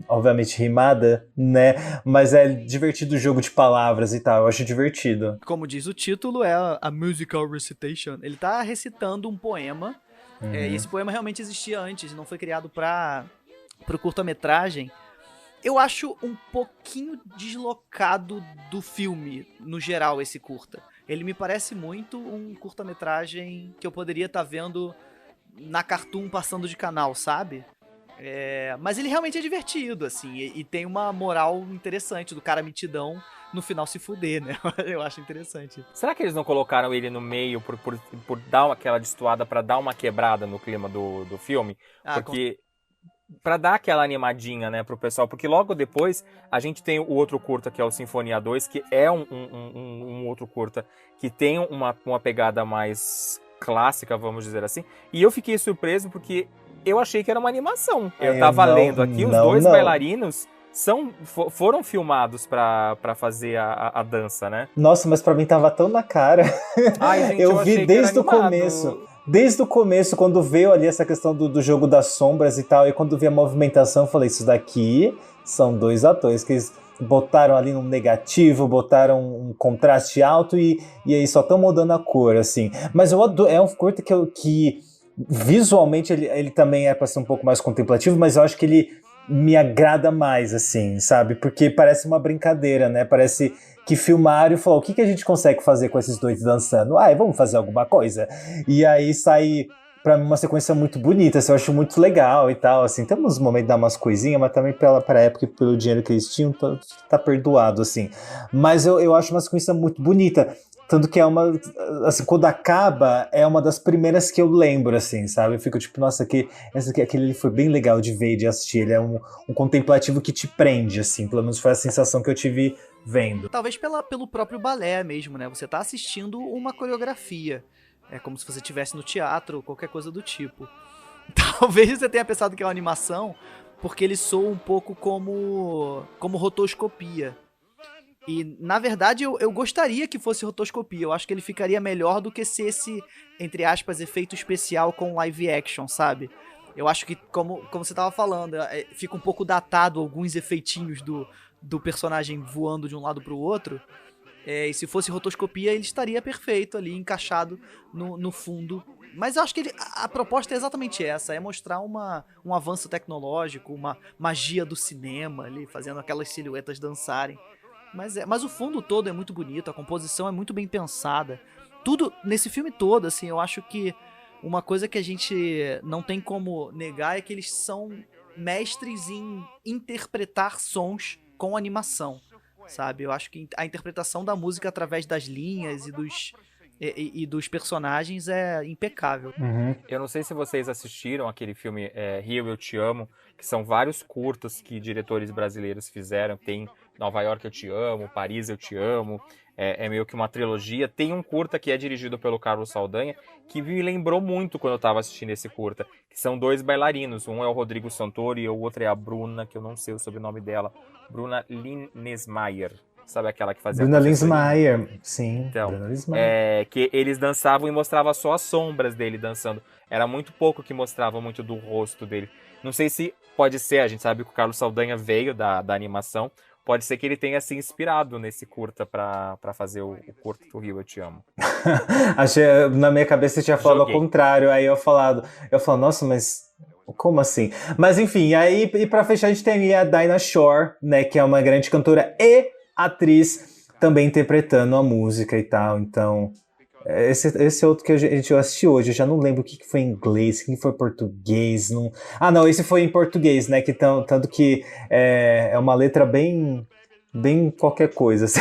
obviamente rimada, né? Mas é divertido o jogo de palavras e tal, eu acho divertido. Como diz o título, é a musical recitation. Ele tá recitando um poema, e esse poema realmente existia antes, não foi criado pro curta-metragem. Eu acho um pouquinho deslocado do filme, no geral, esse curta. Ele me parece muito um curta-metragem que eu poderia estar vendo na Cartoon passando de canal, sabe? Mas ele realmente é divertido, assim, e tem uma moral interessante do cara mitidão no final se fuder, né? Eu acho interessante. Será que eles não colocaram ele no meio por dar aquela destoada, pra dar uma quebrada no clima do filme? Porque... Pra dar aquela animadinha, né, pro pessoal, porque logo depois a gente tem o outro curta, que é o Sinfonia 2, que é um outro curta que tem uma pegada mais clássica, vamos dizer assim, e eu fiquei surpreso porque eu achei que era uma animação. Eu tava lendo aqui, os dois bailarinos foram filmados pra fazer a dança, né? Nossa, mas pra mim tava tão na cara. Gente, eu vi desde o começo. Desde o começo, quando veio ali essa questão do jogo das sombras e tal, e quando vi a movimentação, eu falei, isso daqui são dois atores que eles botaram ali um negativo, botaram um contraste alto e aí só estão mudando a cor, assim. Mas eu adoro, é um curta que visualmente ele também é para ser um pouco mais contemplativo, mas eu acho que ele me agrada mais, assim, sabe? Porque parece uma brincadeira, né? Parece que filmaram e falou, o que a gente consegue fazer com esses dois dançando? Vamos fazer alguma coisa. E aí sai, pra mim, uma sequência muito bonita, assim, eu acho muito legal e tal, assim. Tem uns momentos de dar umas coisinhas, mas também pra época e pelo dinheiro que eles tinham, tá perdoado, assim. Mas eu acho uma sequência muito bonita. Tanto que é assim, quando acaba, é uma das primeiras que eu lembro, assim, sabe? Eu fico tipo, nossa, aquele foi bem legal de ver e de assistir. Ele é um contemplativo que te prende, assim, pelo menos foi a sensação que eu tive vendo. Talvez pelo próprio balé mesmo, né? Você tá assistindo uma coreografia. É como se você estivesse no teatro, qualquer coisa do tipo. Talvez você tenha pensado que é uma animação, porque ele soa um pouco como rotoscopia. E, na verdade, eu gostaria que fosse rotoscopia. Eu acho que ele ficaria melhor do que se esse, entre aspas, efeito especial com live action, sabe? Eu acho que, como você tava falando, fica um pouco datado alguns efeitinhos do personagem voando de um lado pro outro. E se fosse rotoscopia, ele estaria perfeito ali, encaixado no fundo. Mas eu acho que a proposta é exatamente essa, é mostrar um avanço tecnológico, uma magia do cinema ali, fazendo aquelas silhuetas dançarem. Mas o fundo todo é muito bonito, a composição é muito bem pensada. Tudo, nesse filme todo, assim, eu acho que uma coisa que a gente não tem como negar é que eles são mestres em interpretar sons com animação, sabe? Eu acho que a interpretação da música através das linhas e dos personagens é impecável. Eu não sei se vocês assistiram aquele filme Rio, Eu Te Amo, que são vários curtas que diretores brasileiros fizeram. Tem Nova York, Eu Te Amo, Paris, Eu Te Amo. É meio que uma trilogia. Tem um curta que é dirigido pelo Carlos Saldanha, que me lembrou muito quando eu estava assistindo esse curta, que são dois bailarinos. Um é o Rodrigo Santoro e o outro é a Bruna, que eu não sei o sobrenome dela. Bruna Linsmeyer. Sabe aquela que fazia... Bruna Linsmeyer, sim. Então, Bruna Linsmeyer. que eles dançavam e mostrava só as sombras dele dançando. Era muito pouco que mostrava muito do rosto dele. Não sei se pode ser, a gente sabe que o Carlos Saldanha veio da animação, pode ser que ele tenha se inspirado nesse curta pra fazer o curta do Rio, Eu Te Amo. Na minha cabeça você tinha falado ao contrário, aí eu falo, nossa, mas como assim? Mas enfim, aí e pra fechar a gente tem a Dinah Shore, né, que é uma grande cantora e atriz, também interpretando a música e tal. Então, esse é outro que eu assisti hoje. Eu já não lembro o que foi em inglês, o que foi em português. Não... Ah, não, esse foi em português, né? Tanto que é uma letra bem qualquer coisa, assim.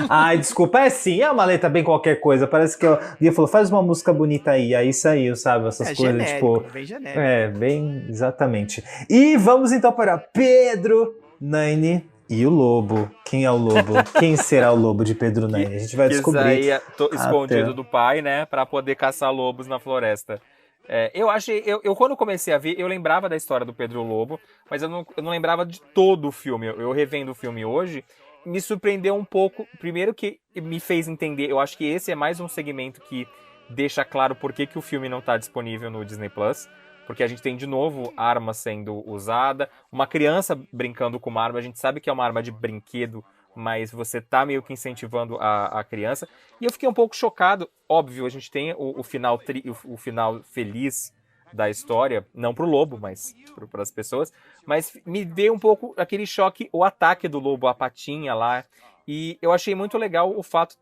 Ai, desculpa, sim, é uma letra bem qualquer coisa. Parece que ele falou, faz uma música bonita aí saiu, sabe? Essas coisas, genérico, tipo. Bem genérico. Bem, exatamente. E vamos então para Pedro Naine e o lobo. Quem é o lobo? Quem será o lobo de Pedro Naine? A gente vai descobrir. Que saía escondido do pai, né? Pra poder caçar lobos na floresta. Eu quando comecei a ver, eu lembrava da história do Pedro Lobo, mas eu não lembrava de todo o filme. Eu revendo o filme hoje, me surpreendeu um pouco. Primeiro que me fez entender, eu acho que esse é mais um segmento que deixa claro por que o filme não está disponível no Disney Plus. Porque a gente tem, de novo, arma sendo usada, uma criança brincando com uma arma, a gente sabe que é uma arma de brinquedo, mas você tá meio que incentivando a criança. E eu fiquei um pouco chocado. Óbvio, a gente tem o final feliz da história, não pro lobo, mas para as pessoas. Mas me veio um pouco aquele choque, o ataque do lobo, a patinha lá. E eu achei muito legal o fato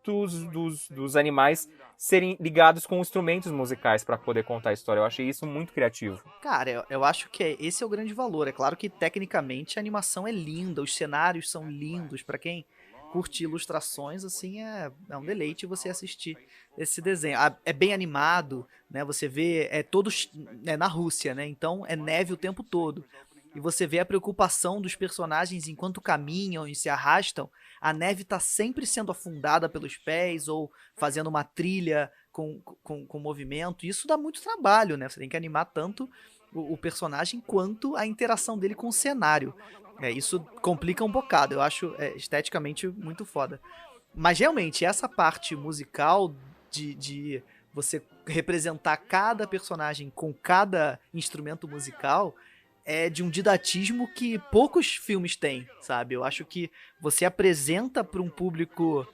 dos animais serem ligados com instrumentos musicais para poder contar a história. Eu achei isso muito criativo. Cara, eu acho que esse é o grande valor. É claro que, tecnicamente, a animação é linda, os cenários são lindos. Pra quem curte ilustrações, assim, é um deleite você assistir esse desenho. É bem animado, né? Você vê, todos na Rússia, né? Então, é neve o tempo todo. E você vê a preocupação dos personagens enquanto caminham e se arrastam. A neve tá sempre sendo afundada pelos pés ou fazendo uma trilha com movimento. E isso dá muito trabalho, né? Você tem que animar tanto o personagem quanto a interação dele com o cenário. Isso complica um bocado. Eu acho esteticamente muito foda. Mas realmente, essa parte musical de você representar cada personagem com cada instrumento musical é de um didatismo que poucos filmes têm, sabe? Eu acho que você apresenta para um público,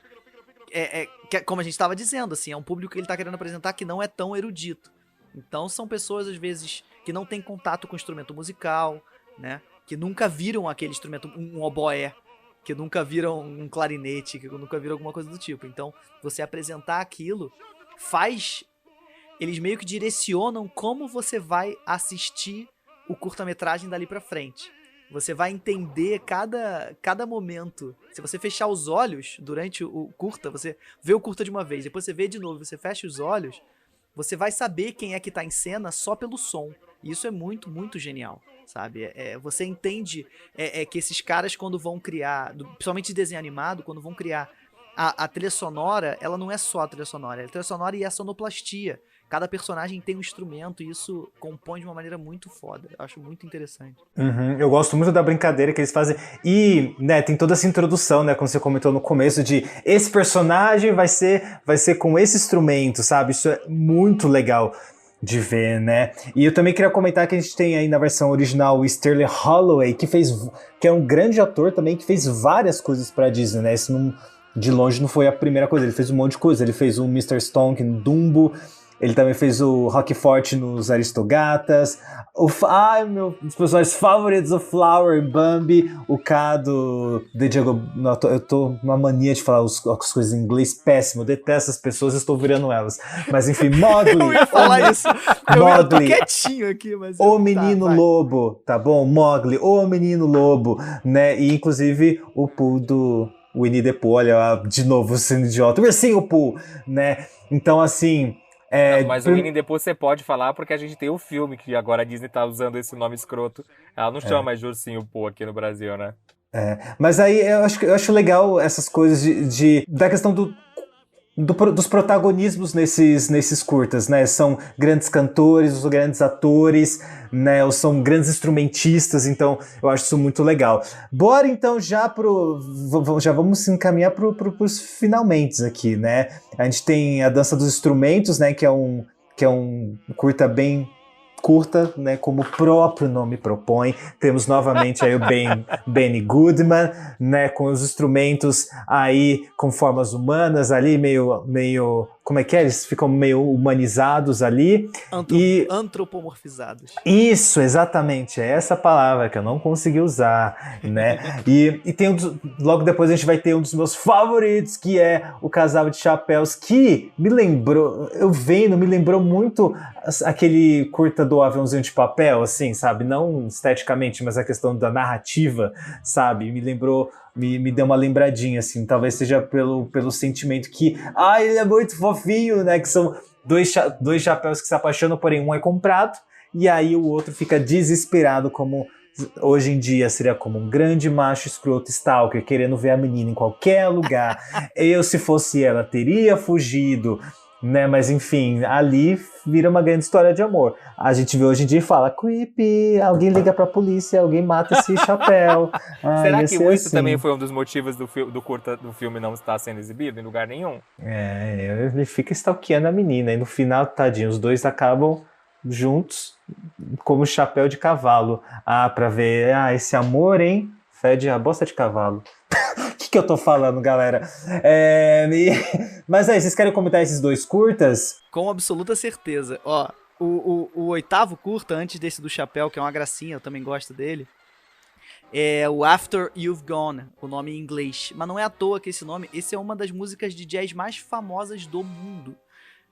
como a gente estava dizendo, assim, é um público que ele está querendo apresentar que não é tão erudito. Então são pessoas, às vezes, que não têm contato com o instrumento musical, né? Que nunca viram aquele instrumento, um oboé, que nunca viram um clarinete, que nunca viram alguma coisa do tipo. Então, você apresentar aquilo eles meio que direcionam como você vai assistir o curta-metragem dali pra frente. Você vai entender cada momento. Se você fechar os olhos durante o curta, você vê o curta de uma vez, depois você vê de novo, você fecha os olhos, você vai saber quem é que tá em cena só pelo som. E isso é muito, muito genial, sabe? Você entende que esses caras, quando vão criar, principalmente de desenho animado, quando vão criar a trilha sonora, ela não é só a trilha sonora, é a trilha sonora e a sonoplastia. Cada personagem tem um instrumento e isso compõe de uma maneira muito foda. Eu acho muito interessante. Eu gosto muito da brincadeira que eles fazem. E, né, tem toda essa introdução, né, como você comentou no começo, de esse personagem vai ser com esse instrumento, sabe? Isso é muito legal de ver, né? E eu também queria comentar que a gente tem aí na versão original o Sterling Holloway, que é um grande ator também, que fez várias coisas pra Disney, né? Isso não, de longe não foi a primeira coisa, ele fez um monte de coisa. Ele fez o Mr. Stonk no Dumbo, ele também fez o Rockfort nos Aristogatas, meus personagens favoritos, o Flower e Bambi, o K do The Jungle. Não, eu tô numa mania de falar as coisas em inglês péssimo, eu detesto as pessoas, estou virando elas. Mas enfim, Mowgli. Eu ia falar isso. Eu tô quietinho aqui, mas... O Menino Lobo, tá bom? Mowgli, o Menino Lobo, né? E inclusive o Pooh do Winnie the Pooh, olha, de novo sendo idiota, o Ursinho Pooh, né? Então, assim... Não, mas o Winnie depois você pode falar porque a gente tem o filme que agora a Disney tá usando esse nome escroto. Ela não chama mais de Ursinho Pooh aqui no Brasil, né? Mas aí eu acho legal essas coisas da questão dos protagonismos nesses curtas, né? São grandes cantores, os grandes atores, né? Ou são grandes instrumentistas, então eu acho isso muito legal. Bora então já vamos se encaminhar pros finalmente aqui, né? A gente tem a Dança dos Instrumentos, né? Que é um curta bem curta, né, como o próprio nome propõe. Temos novamente aí o Benny Goodman, né, com os instrumentos aí com formas humanas ali, meio como é que é? Eles ficam meio humanizados ali. Antropomorfizados. Isso, exatamente. É essa palavra que eu não consegui usar, né? E tem logo depois a gente vai ter um dos meus favoritos, que é o Casal de Chapéus, que me lembrou muito aquele curta do Aviãozinho de Papel, assim, sabe? Não esteticamente, mas a questão da narrativa, sabe? Me lembrou... Me deu uma lembradinha, assim, talvez seja pelo sentimento que, ele é muito fofinho, né, que são dois chapéus que se apaixonam, porém um é comprado, e aí o outro fica desesperado, como hoje em dia seria como um grande macho escroto stalker, querendo ver a menina em qualquer lugar. Eu, se fosse ela, teria fugido, né, mas enfim, ali vira uma grande história de amor. A gente vê hoje em dia e fala, creepy, alguém liga pra polícia, alguém mata esse chapéu. Será que isso assim também foi um dos motivos do curta do filme não estar sendo exibido em lugar nenhum? Ele fica stalkeando a menina, e no final, tadinho, os dois acabam juntos como chapéu de cavalo. Pra ver, esse amor, hein? Fede a bosta de cavalo. O que eu tô falando, galera? Mas aí, vocês querem comentar esses dois curtas? Com absoluta certeza. Ó, o oitavo curta, antes desse do chapéu, que é uma gracinha, eu também gosto dele, é o After You've Gone, o nome em inglês. Mas não é à toa que esse é uma das músicas de jazz mais famosas do mundo.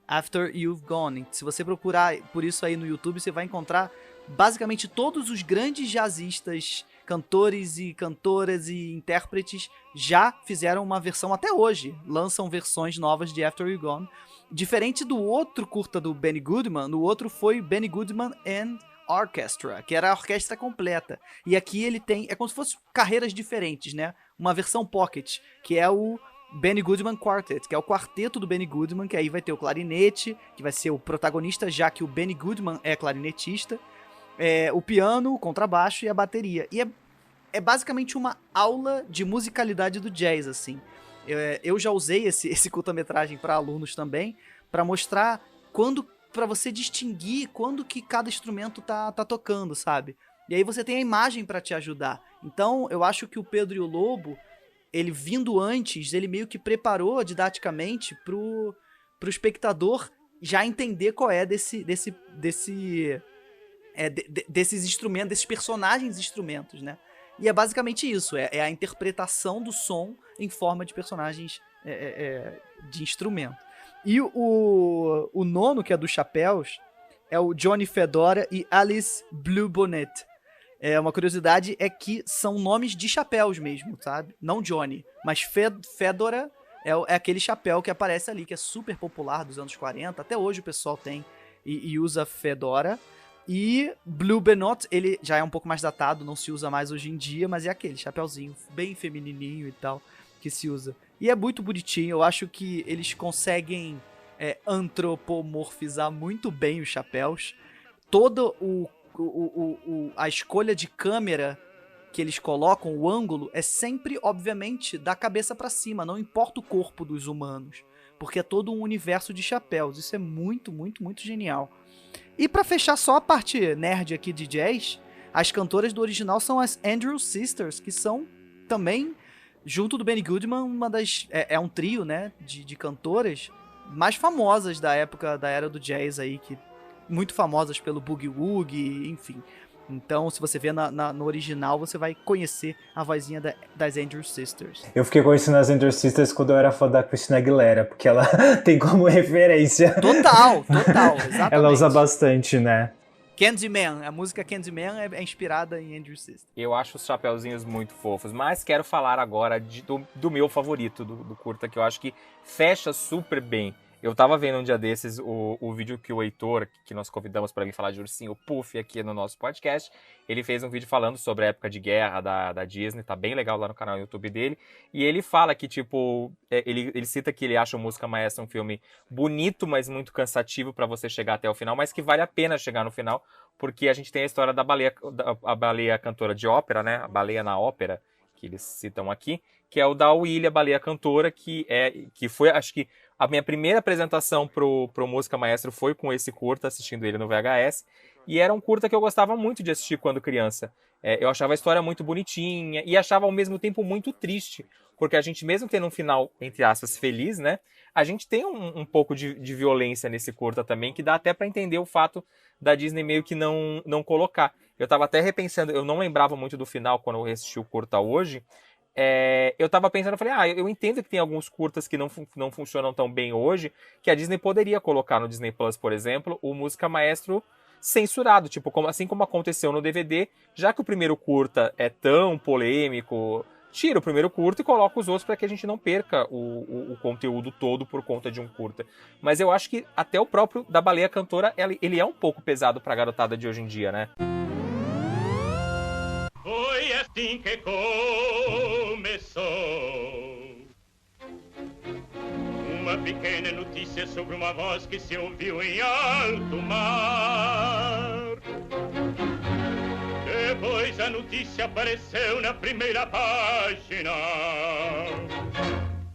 After You've Gone. Se você procurar por isso aí no YouTube, você vai encontrar basicamente todos os grandes jazzistas, cantores e cantoras e intérpretes já fizeram uma versão até hoje. Lançam versões novas de After You've Gone. Diferente do outro curta do Benny Goodman, o outro foi Benny Goodman and Orchestra, que era a orquestra completa. E aqui ele tem, é como se fossem carreiras diferentes, né? Uma versão pocket, que é o Benny Goodman Quartet, que é o quarteto do Benny Goodman, que aí vai ter o clarinete, que vai ser o protagonista, já que o Benny Goodman é clarinetista, o piano, o contrabaixo e a bateria. E é basicamente uma aula de musicalidade do jazz, assim. Eu já usei esse curta-metragem para alunos também, para mostrar para você distinguir quando que cada instrumento tá tocando, sabe? E aí você tem a imagem para te ajudar. Então, eu acho que o Pedro e o Lobo, ele vindo antes, ele meio que preparou didaticamente pro espectador já entender qual é desses instrumentos, desses personagens instrumentos, né? E é basicamente isso, é a interpretação do som em forma de personagens de instrumento. E o nono, que é dos chapéus, é o Johnny Fedora e Alice Bluebonnet. Uma curiosidade é que são nomes de chapéus mesmo, sabe? Não Johnny, mas Fedora é aquele chapéu que aparece ali, que é super popular dos anos 40. Até hoje o pessoal tem e usa Fedora. E Bluebonnet, ele já é um pouco mais datado, não se usa mais hoje em dia, mas é aquele chapéuzinho bem feminininho e tal que se usa. E é muito bonitinho, eu acho que eles conseguem antropomorfizar muito bem os chapéus. Toda a escolha de câmera que eles colocam, o ângulo, é sempre, obviamente, da cabeça pra cima, não importa o corpo dos humanos, porque é todo um universo de chapéus. Isso é muito, muito, muito genial. E pra fechar só a parte nerd aqui de jazz, as cantoras do original são as Andrews Sisters, que são também, junto do Benny Goodman, uma das... É um trio, né, de cantoras mais famosas da época, da era do jazz aí, que muito famosas pelo Boogie Woogie, enfim. Então, se você vê no original, você vai conhecer a vozinha das Andrews Sisters. Eu fiquei conhecendo as Andrews Sisters quando eu era fã da Christina Aguilera, porque ela tem como referência. Total, exatamente. Ela usa bastante, né? Candyman, a música Candyman é inspirada em Andrews Sisters. Eu acho os chapeuzinhos muito fofos, mas quero falar agora do meu favorito do curta, que eu acho que fecha super bem. Eu tava vendo um dia desses o vídeo que o Heitor, que nós convidamos para vir falar de Ursinho Puff aqui no nosso podcast, ele fez um vídeo falando sobre a época de guerra da Disney, tá bem legal lá no canal do YouTube dele, e ele fala que, tipo, ele cita que ele acha o Música Maestra um filme bonito, mas muito cansativo para você chegar até o final, mas que vale a pena chegar no final, porque a gente tem a história da baleia cantora de ópera, né, a baleia na ópera, que eles citam aqui, que é o da Willy, a baleia cantora, que foi, acho que, a minha primeira apresentação pro Música Maestro foi com esse curta, assistindo ele no VHS, e era um curta que eu gostava muito de assistir quando criança. Eu achava a história muito bonitinha, e achava ao mesmo tempo muito triste, porque a gente, mesmo tendo um final, entre aspas, feliz, né, a gente tem um pouco de violência nesse curta também, que dá até pra entender o fato da Disney meio que não colocar. Eu tava até repensando, eu não lembrava muito do final quando eu assisti o curta hoje. Eu tava pensando, eu falei, eu entendo que tem alguns curtas que não funcionam tão bem hoje, que a Disney poderia colocar no Disney Plus, por exemplo, o Música Maestro censurado, tipo, assim como aconteceu no DVD, já que o primeiro curta é tão polêmico, tira o primeiro curta e coloca os outros para que a gente não perca o conteúdo todo por conta de um curta. Mas eu acho que até o próprio da Baleia Cantora, ele é um pouco pesado pra garotada de hoje em dia, né? Foi assim que começou uma pequena notícia sobre uma voz que se ouviu em alto mar. Depois a notícia apareceu na primeira página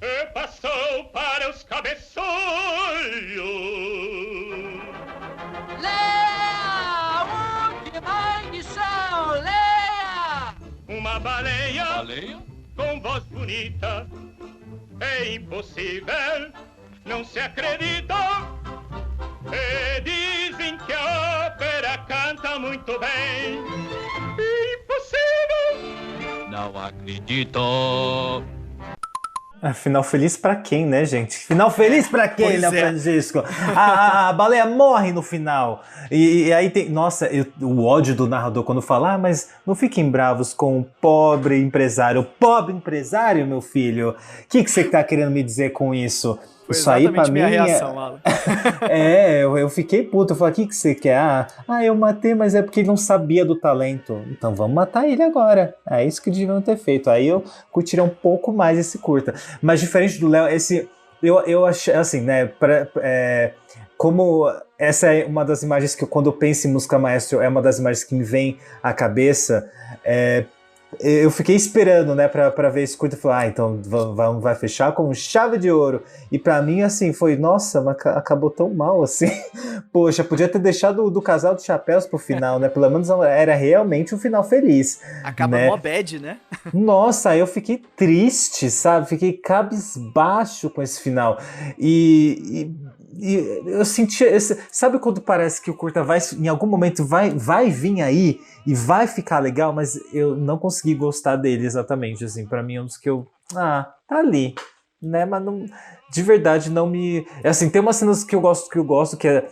e passou para os cabeçolhos. Leia! Que maldição! Leia! Uma baleia com voz bonita. É impossível, não se acredita. E dizem que a ópera canta muito bem. Impossível. Não acredito! Final feliz pra quem, né, gente? Final feliz pra quem, né, Francisco? A baleia morre no final. E aí tem... Nossa, o ódio do narrador quando fala, mas não fiquem bravos com o pobre empresário. Pobre empresário, meu filho? O que você tá querendo me dizer com isso? Foi isso aí pra minha mim reação, Alan. Eu fiquei puto. Eu falei, o que você quer? Eu matei, mas é porque ele não sabia do talento. Então vamos matar ele agora. É isso que deviam ter feito. Aí eu curtiria um pouco mais esse curta. Mas diferente do Léo, eu achei assim, né? Como essa é uma das imagens que quando eu penso em Música Maestro, é uma das imagens que me vem à cabeça. Eu fiquei esperando, né, pra ver esse curta e falar, então vai fechar com chave de ouro. E pra mim, assim, foi, nossa, mas acabou tão mal, assim. Poxa, podia ter deixado do Casal de Chapéus pro final, né? Pelo menos era realmente um final feliz. Acaba né? mó bad, né? Nossa, eu fiquei triste, sabe? Fiquei cabisbaixo com esse final. E eu senti... Sabe quando parece que o curta em algum momento vai vir aí e vai ficar legal, mas eu não consegui gostar dele exatamente, assim. Pra mim é um dos que eu... tá ali, né? Mas não, de verdade não me... Assim, tem umas cenas que eu gosto, que é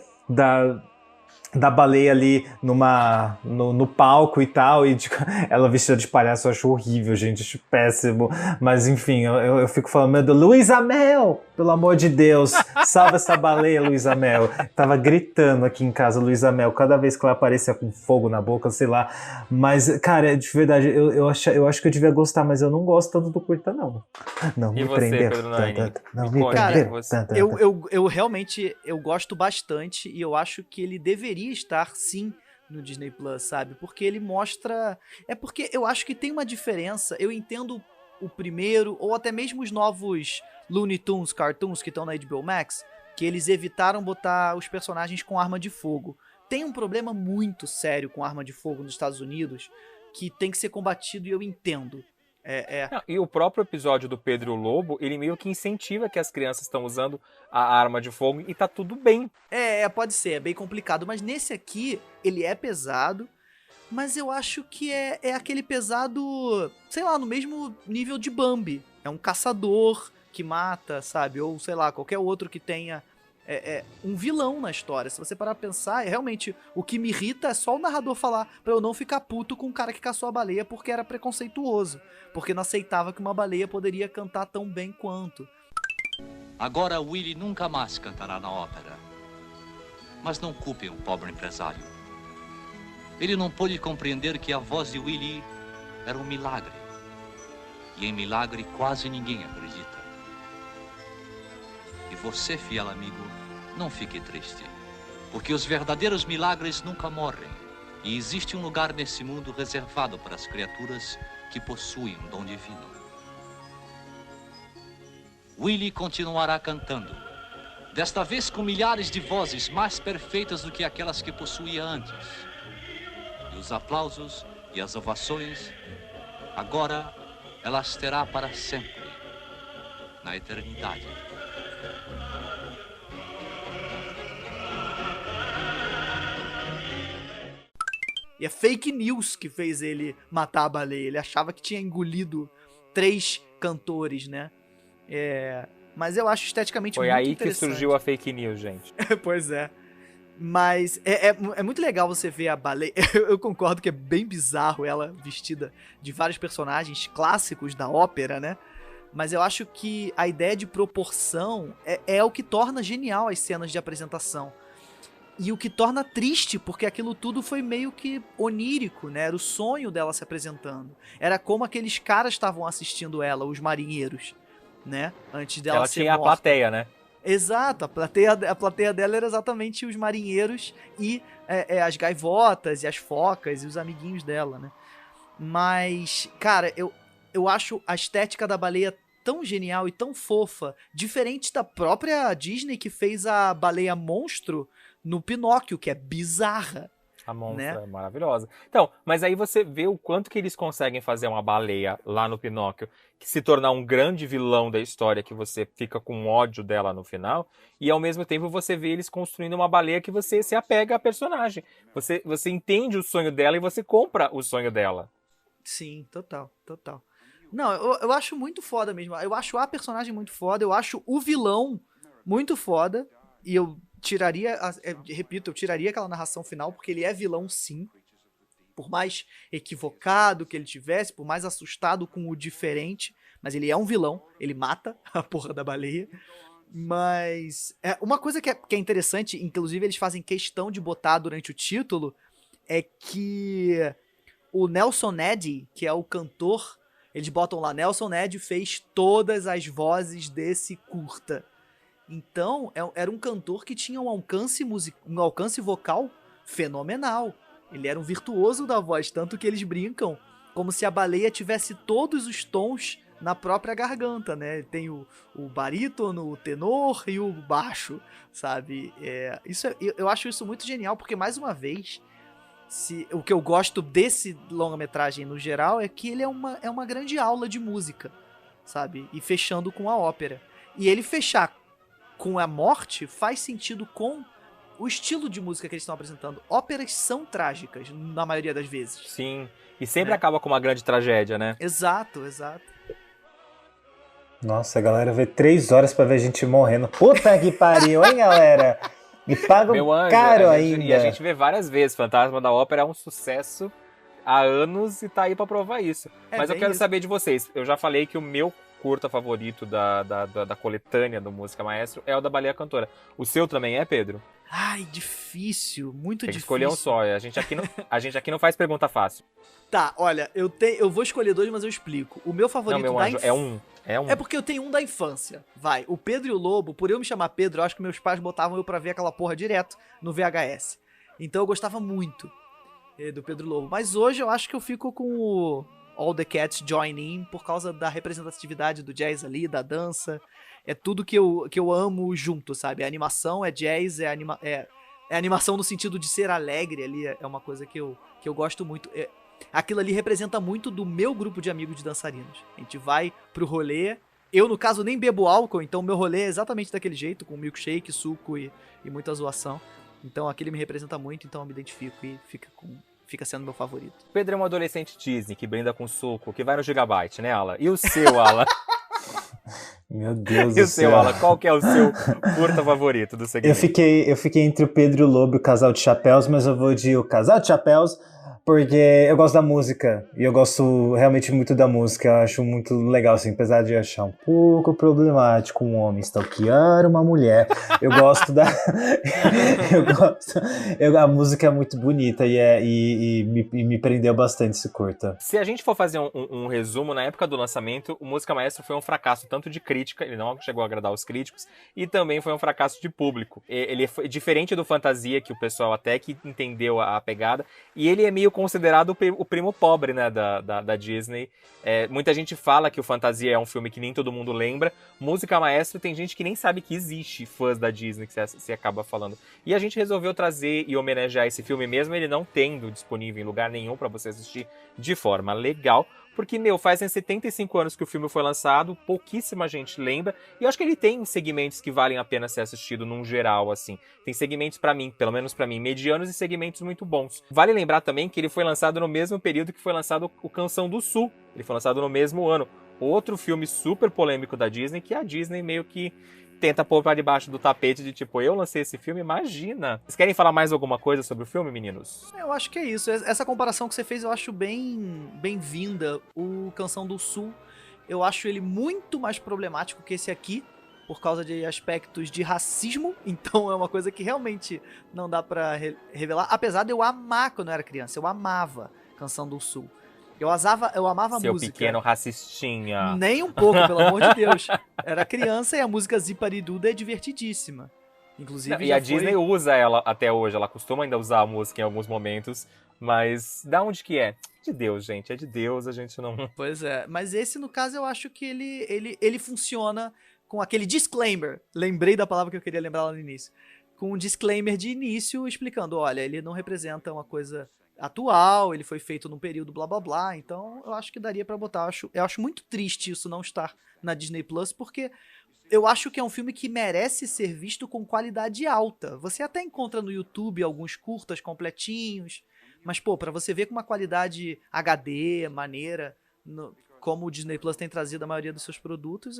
da baleia ali no palco e tal, e ela vestida de palhaço, eu acho horrível, gente, acho péssimo, mas enfim, eu fico falando, meu Deus, Luísa Mel! Pelo amor de Deus, salva essa baleia, Luísa Mel. Tava gritando aqui em casa, Luísa Mel, cada vez que ela aparecia com fogo na boca, sei lá. Mas, cara, de verdade, eu acho que eu devia gostar, mas eu não gosto tanto do curta, não. Não, E me você, prendeu. Pedro Nani? Não, Me me conta, prendeu. você- Eu realmente eu gosto bastante e eu acho que ele deveria estar sim no Disney Plus, sabe? Porque ele mostra. É porque eu acho que tem uma diferença. Eu entendo o primeiro, ou até mesmo os novos Looney Tunes, cartoons que estão na HBO Max, que eles evitaram botar os personagens com arma de fogo. Tem um problema muito sério com arma de fogo nos Estados Unidos que tem que ser combatido e eu entendo. Não, e o próprio episódio do Pedro e o Lobo, ele meio que incentiva que as crianças estão usando a arma de fogo e tá tudo bem. Pode ser, é bem complicado, mas nesse aqui, ele é pesado, mas eu acho que é aquele pesado, sei lá, no mesmo nível de Bambi. É um caçador que mata, sabe? Ou, sei lá, qualquer outro que tenha um vilão na história. Se você parar pra pensar, realmente, o que me irrita é só o narrador falar pra eu não ficar puto com o cara que caçou a baleia porque era preconceituoso. Porque não aceitava que uma baleia poderia cantar tão bem quanto. Agora Willie nunca mais cantará na ópera. Mas não culpem o pobre empresário. Ele não pôde compreender que a voz de Willie era um milagre. E em milagre quase ninguém acredita. E você, fiel amigo, não fique triste. Porque os verdadeiros milagres nunca morrem. E existe um lugar nesse mundo reservado para as criaturas que possuem um dom divino. Willie continuará cantando. Desta vez com milhares de vozes mais perfeitas do que aquelas que possuía antes. E os aplausos e as ovações, agora elas terá para sempre, na eternidade. E é fake news que fez ele matar a baleia. Ele achava que tinha engolido 3 cantores, né? Mas eu acho esteticamente Foi muito aí que interessante. surgiu a fake news, gente. Pois é. Mas é muito legal você ver a baleia. Eu concordo que é bem bizarro ela vestida de vários personagens clássicos da ópera, né? Mas eu acho que a ideia de proporção é o que torna genial as cenas de apresentação. E o que torna triste, porque aquilo tudo foi meio que onírico, né? Era o sonho dela se apresentando. Era como aqueles caras estavam assistindo ela, os marinheiros, né? Antes dela Ela ser tinha morta. a plateia, né? Exato, a plateia dela era exatamente os marinheiros e as gaivotas e as focas e os amiguinhos dela, né? Mas, cara, eu acho a estética da baleia tão genial e tão fofa, diferente da própria Disney que fez a baleia monstro no Pinóquio, que é bizarra. A monstra né? é maravilhosa. Então, mas aí você vê o quanto que eles conseguem fazer uma baleia lá no Pinóquio, que se tornar um grande vilão da história, que você fica com ódio dela no final, e ao mesmo tempo você vê eles construindo uma baleia que você se apega à personagem. Você entende o sonho dela e você compra o sonho dela. Sim, total. Não, eu acho muito foda mesmo. Eu acho a personagem muito foda, eu acho o vilão muito foda, e eu tiraria, repito, eu tiraria aquela narração final, porque ele é vilão sim. Por mais equivocado que ele tivesse, por mais assustado com o diferente, mas ele é um vilão, ele mata a porra da baleia. Mas uma coisa que é interessante, inclusive eles fazem questão de botar durante o título, é que o Nelson Ned, que é o cantor, eles botam lá, Nelson Ned fez todas as vozes desse curta. Então, era um cantor que tinha um alcance vocal fenomenal. Ele era um virtuoso da voz, tanto que eles brincam como se a baleia tivesse todos os tons na própria garganta, né? Tem o barítono, o tenor e o baixo, sabe? Eu acho isso muito genial, porque, mais uma vez, o que eu gosto desse longa-metragem no geral é que ele é uma grande aula de música, sabe? E fechando com a ópera. E ele fechar com a morte faz sentido com o estilo de música que eles estão apresentando. Óperas são trágicas, na maioria das vezes. Sim, e sempre acaba com uma grande tragédia, né? Exato. Nossa, a galera vê 3 horas pra ver gente morrendo. Puta que pariu, hein, galera? E pagam Meu anjo, caro a ainda. gente, e a gente vê várias vezes, Fantasma da Ópera é um sucesso há anos e tá aí pra provar isso. Mas eu bem quero isso. saber de vocês. Eu já falei que o meu curta favorito da coletânea do Música Maestro é o da Baleia Cantora. O seu também é, Pedro? Ai, difícil, muito Tem que difícil. escolher um só. A gente aqui não faz pergunta fácil. Tá, olha, eu vou escolher 2, mas eu explico. O meu favorito Não, meu anjo, é um. É porque eu tenho um da infância. Vai, o Pedro e o Lobo, por eu me chamar Pedro, eu acho que meus pais botavam eu pra ver aquela porra direto no VHS. Então eu gostava muito do Pedro e o Lobo. Mas hoje eu acho que eu fico com o All the Cats Join In por causa da representatividade do jazz ali, da dança. É tudo que eu amo junto, sabe? A animação é jazz, é animação no sentido de ser alegre ali, é uma coisa que eu gosto muito. Aquilo ali representa muito do meu grupo de amigos de dançarinos. A gente vai pro rolê. Eu, no caso, nem bebo álcool, então meu rolê é exatamente daquele jeito, com milkshake, suco e muita zoação. Então aquele me representa muito, então eu me identifico e fica sendo meu favorito. Pedro é um adolescente Disney que brinda com suco, que vai no Gigabyte, né, Alan? E o seu, Alan? Meu Deus E do o seu, céu. Alan? Qual que é o seu curta favorito do segmento? Eu fiquei entre o Pedro e o Lobo e o Casal de Chapéus, mas eu vou de o Casal de Chapéus, porque eu gosto da música, e eu gosto realmente muito da música, eu acho muito legal, assim, apesar de achar um pouco problemático um homem stalkear uma mulher, eu gosto da... a música é muito bonita e me prendeu bastante esse curta. Se a gente for fazer um resumo, na época do lançamento, o Música Maestro foi um fracasso tanto de crítica, ele não chegou a agradar os críticos, e também foi um fracasso de público. Ele foi diferente do Fantasia, que o pessoal até que entendeu a pegada, e ele é meio considerado o primo pobre, né, da Disney. Muita gente fala que o Fantasia é um filme que nem todo mundo lembra. Música Maestro tem gente que nem sabe que existe fãs da Disney, que você acaba falando. E a gente resolveu trazer e homenagear esse filme mesmo, ele não tendo disponível em lugar nenhum pra você assistir de forma legal. Porque, fazem 75 anos que o filme foi lançado, pouquíssima gente lembra, e eu acho que ele tem segmentos que valem a pena ser assistido num geral, assim. Tem segmentos pra mim, pelo menos pra mim, medianos e segmentos muito bons. Vale lembrar também que ele foi lançado no mesmo período que foi lançado o Canção do Sul. Ele foi lançado no mesmo ano. Outro filme super polêmico da Disney, que a Disney meio que tenta pôr pra debaixo do tapete de tipo, eu lancei esse filme, imagina. Vocês querem falar mais alguma coisa sobre o filme, meninos? Eu acho que é isso. Essa comparação que você fez eu acho bem-vinda. O Canção do Sul, eu acho ele muito mais problemático que esse aqui, por causa de aspectos de racismo. Então é uma coisa que realmente não dá pra revelar. Apesar de eu amar quando eu era criança. Eu amava Canção do Sul. Eu amava a Seu música. pequeno racistinha. Nem um pouco, pelo amor de Deus. Era criança e a música Zipariduda é divertidíssima. Inclusive, Não, e a Disney usa ela até hoje, ela costuma ainda usar a música em alguns momentos, mas da onde que é? De Deus, gente, é de Deus, a gente não... Pois é, mas esse, no caso, eu acho que ele funciona com aquele disclaimer. Lembrei da palavra que eu queria lembrar lá no início. Com um disclaimer de início explicando, olha, ele não representa uma coisa atual, ele foi feito num período blá blá blá, então eu acho que daria pra botar. Eu acho muito triste isso não estar na Disney Plus, porque eu acho que é um filme que merece ser visto com qualidade alta. Você até encontra no YouTube alguns curtas completinhos, mas, pô, pra você ver com uma qualidade HD, maneira, como o Disney Plus tem trazido a maioria dos seus produtos,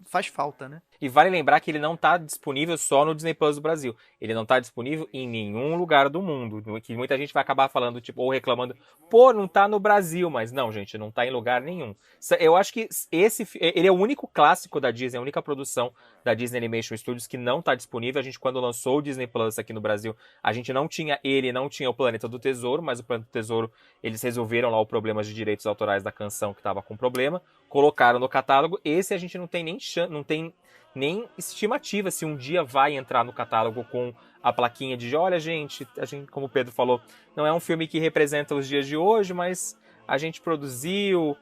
faz falta, né? E vale lembrar que ele não tá disponível só no Disney Plus do Brasil. Ele não tá disponível em nenhum lugar do mundo. Que muita gente vai acabar falando, tipo, ou reclamando, pô, não tá no Brasil. Mas não, gente, não tá em lugar nenhum. Eu acho que ele é o único clássico da Disney, a única produção da Disney Animation Studios que não tá disponível. A gente, quando lançou o Disney Plus aqui no Brasil, a gente não tinha não tinha o Planeta do Tesouro, mas o Planeta do Tesouro, eles resolveram lá o problema de direitos autorais da canção que tava com problema, colocaram no catálogo. Esse a gente não tem nem estimativa se um dia vai entrar no catálogo com a plaquinha de olha, gente, como o Pedro falou, não é um filme que representa os dias de hoje, mas a gente produziu.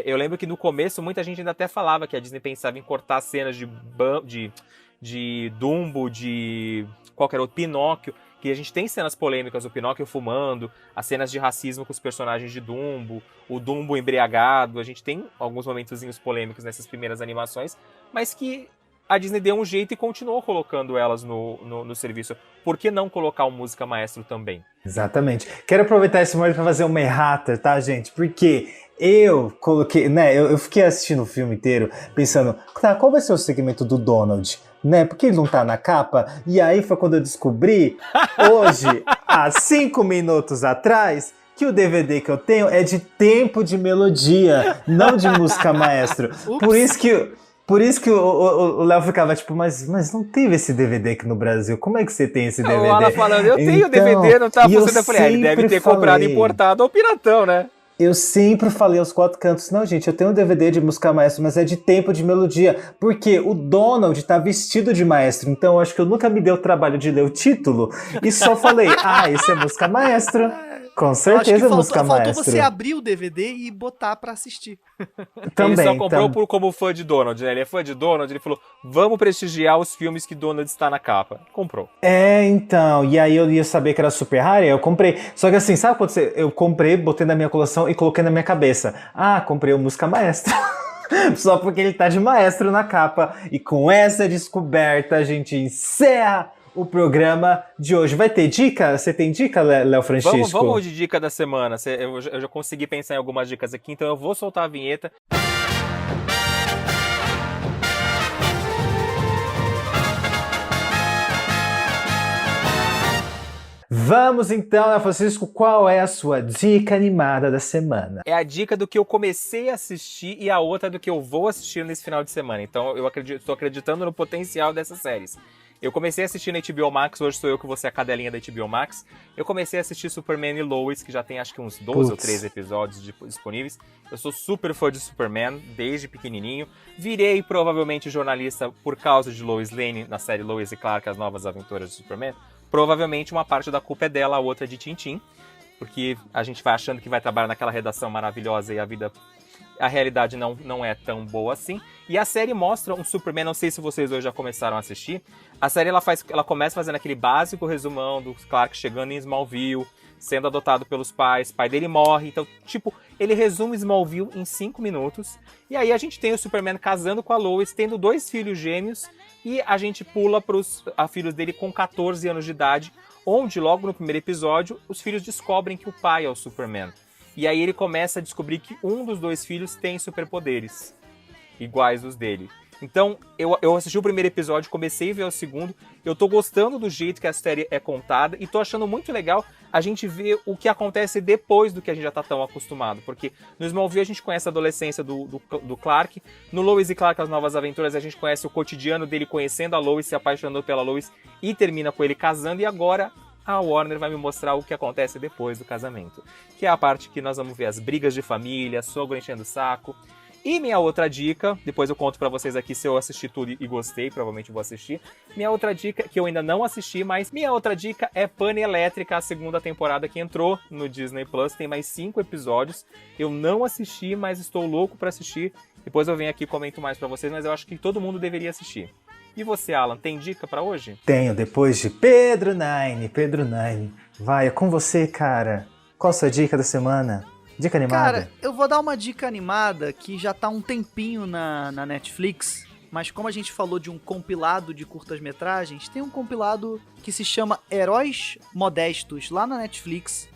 Eu lembro que no começo muita gente ainda até falava que a Disney pensava em cortar cenas de Dumbo, de qualquer outro, Pinóquio, que a gente tem cenas polêmicas, o Pinóquio fumando, as cenas de racismo com os personagens de Dumbo, o Dumbo embriagado, a gente tem alguns momentozinhos polêmicos nessas primeiras animações, mas que a Disney deu um jeito e continuou colocando elas no serviço. Por que não colocar o Música Maestro também? Exatamente. Quero aproveitar esse momento para fazer uma errata, tá, gente? Porque eu coloquei, né, eu fiquei assistindo o filme inteiro pensando, tá, qual vai ser o segmento do Donald? Né? Porque ele não tá na capa. E aí foi quando eu descobri, hoje, há 5 minutos atrás, que o DVD que eu tenho é de Tempo de Melodia, não de música maestro. Por isso que o Léo ficava tipo, mas não teve esse DVD aqui no Brasil. Como é que você tem esse DVD? O Alan falando, eu tenho DVD, não tá funcionando. Eu falei, ele deve ter comprado importado ou piratão, né? Eu sempre falei aos quatro cantos, não, gente, eu tenho um DVD de música maestro, mas é de Tempo de Melodia, porque o Donald tá vestido de maestro, então eu acho que eu nunca me dei o trabalho de ler o título e só falei, esse é música maestro. Com certeza, música maestro. Faltou você abrir o DVD e botar pra assistir. Também, ele só comprou como fã de Donald, né? Ele é fã de Donald, ele falou, vamos prestigiar os filmes que Donald está na capa. Comprou. Então, e aí eu ia saber que era super raro, eu comprei. Só que assim, sabe quando eu comprei, botei na minha coleção e coloquei na minha cabeça? Comprei o música maestro. Só porque ele tá de maestro na capa. E com essa descoberta, a gente encerra o programa de hoje. Vai ter dica? Você tem dica, Léo Francisco? Vamos de dica da semana. Eu já consegui pensar em algumas dicas aqui, então eu vou soltar a vinheta. Vamos então, Léo Francisco, qual é a sua dica animada da semana? É a dica do que eu comecei a assistir e a outra do que eu vou assistir nesse final de semana. Então eu estou acreditando no potencial dessas séries. Eu comecei a assistir na HBO Max, hoje sou eu que vou ser a cadelinha da HBO Max. Eu comecei a assistir Superman e Lois, que já tem acho que uns 12 ou 13 episódios disponíveis. Eu sou super fã de Superman, desde pequenininho. Virei provavelmente jornalista por causa de Lois Lane, na série Lois e Clark, As Novas Aventuras de Superman. Provavelmente uma parte da culpa é dela, a outra é de Tintin. Porque a gente vai achando que vai trabalhar naquela redação maravilhosa e a realidade não é tão boa assim. E a série mostra um Superman, não sei se vocês hoje já começaram a assistir. A série ela começa fazendo aquele básico resumão do Clark chegando em Smallville, sendo adotado pelos pais, pai dele morre. Então, ele resume Smallville em 5 minutos. E aí a gente tem o Superman casando com a Lois, tendo 2 filhos gêmeos. E a gente pula para os filhos dele com 14 anos de idade, onde logo no primeiro episódio os filhos descobrem que o pai é o Superman. E aí ele começa a descobrir que um dos 2 filhos tem superpoderes iguais os dele. Então, eu assisti o primeiro episódio, comecei a ver o segundo, eu tô gostando do jeito que a série é contada e tô achando muito legal a gente ver o que acontece depois do que a gente já tá tão acostumado. Porque no Smallville a gente conhece a adolescência do Clark, no Lois e Clark, As Novas Aventuras, a gente conhece o cotidiano dele conhecendo a Lois, se apaixonando pela Lois e termina com ele casando, e agora a Warner vai me mostrar o que acontece depois do casamento. Que é a parte que nós vamos ver as brigas de família, sogro enchendo o saco. E minha outra dica, depois eu conto pra vocês aqui se eu assisti tudo e gostei, provavelmente vou assistir. Minha outra dica, que eu ainda não assisti, mas minha outra dica é Pane Elétrica, a segunda temporada que entrou no Disney Plus. Tem mais 5 episódios. Eu não assisti, mas estou louco pra assistir. Depois eu venho aqui e comento mais pra vocês, mas eu acho que todo mundo deveria assistir. E você, Alan, tem dica pra hoje? Tenho, depois de Pedro Nine. Vai, é com você, cara. Qual a sua dica da semana? Dica animada? Cara, eu vou dar uma dica animada que já tá há um tempinho na Netflix, mas como a gente falou de um compilado de curtas-metragens, tem um compilado que se chama Heróis Modestos lá na Netflix,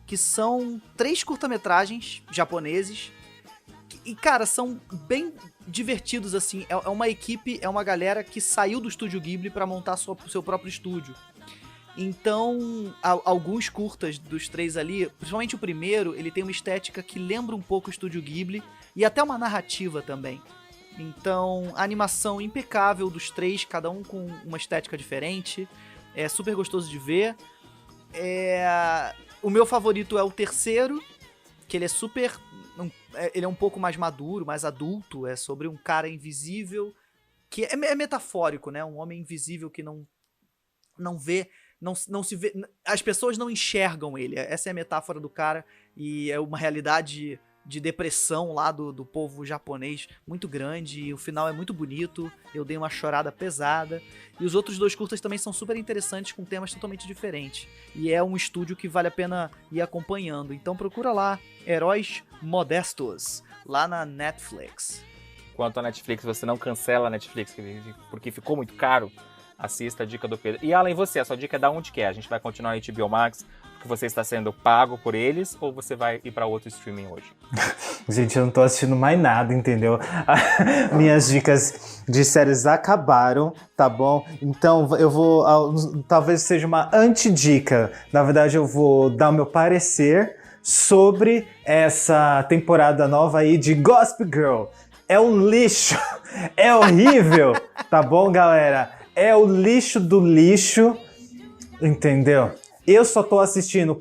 que são 3 curta-metragens japoneses e, cara, são bem divertidos, assim. É uma equipe, é uma galera que saiu do Estúdio Ghibli pra montar seu próprio estúdio. Então, alguns curtas dos 3 ali, principalmente o primeiro, ele tem uma estética que lembra um pouco o Estúdio Ghibli e até uma narrativa também. Então, a animação impecável dos 3, cada um com uma estética diferente, é super gostoso de ver. O meu favorito é o terceiro, que ele é super... Ele é um pouco mais maduro, mais adulto, é sobre um cara invisível, que é metafórico, né? Um homem invisível que não vê... Não se vê, as pessoas não enxergam ele. Essa é a metáfora do cara e é uma realidade de depressão lá do povo japonês muito grande. E o final é muito bonito. Eu dei uma chorada pesada. E os outros 2 curtas também são super interessantes, com temas totalmente diferentes. E é um estúdio que vale a pena ir acompanhando. Então procura lá, Heróis Modestos, lá na Netflix. Quanto à Netflix, você não cancela a Netflix porque ficou muito caro. Assista a dica do Pedro. E Alan, e você? A sua dica é da onde que é? A gente vai continuar em HBO Max porque você está sendo pago por eles ou você vai ir para outro streaming hoje? Gente, eu não tô assistindo mais nada, entendeu? Minhas dicas de séries acabaram, tá bom? Então eu vou... Talvez seja uma antidica. Na verdade, eu vou dar o meu parecer sobre essa temporada nova aí de Gossip Girl. É um lixo, é horrível, tá bom, galera? É o lixo do lixo, entendeu? Eu só tô assistindo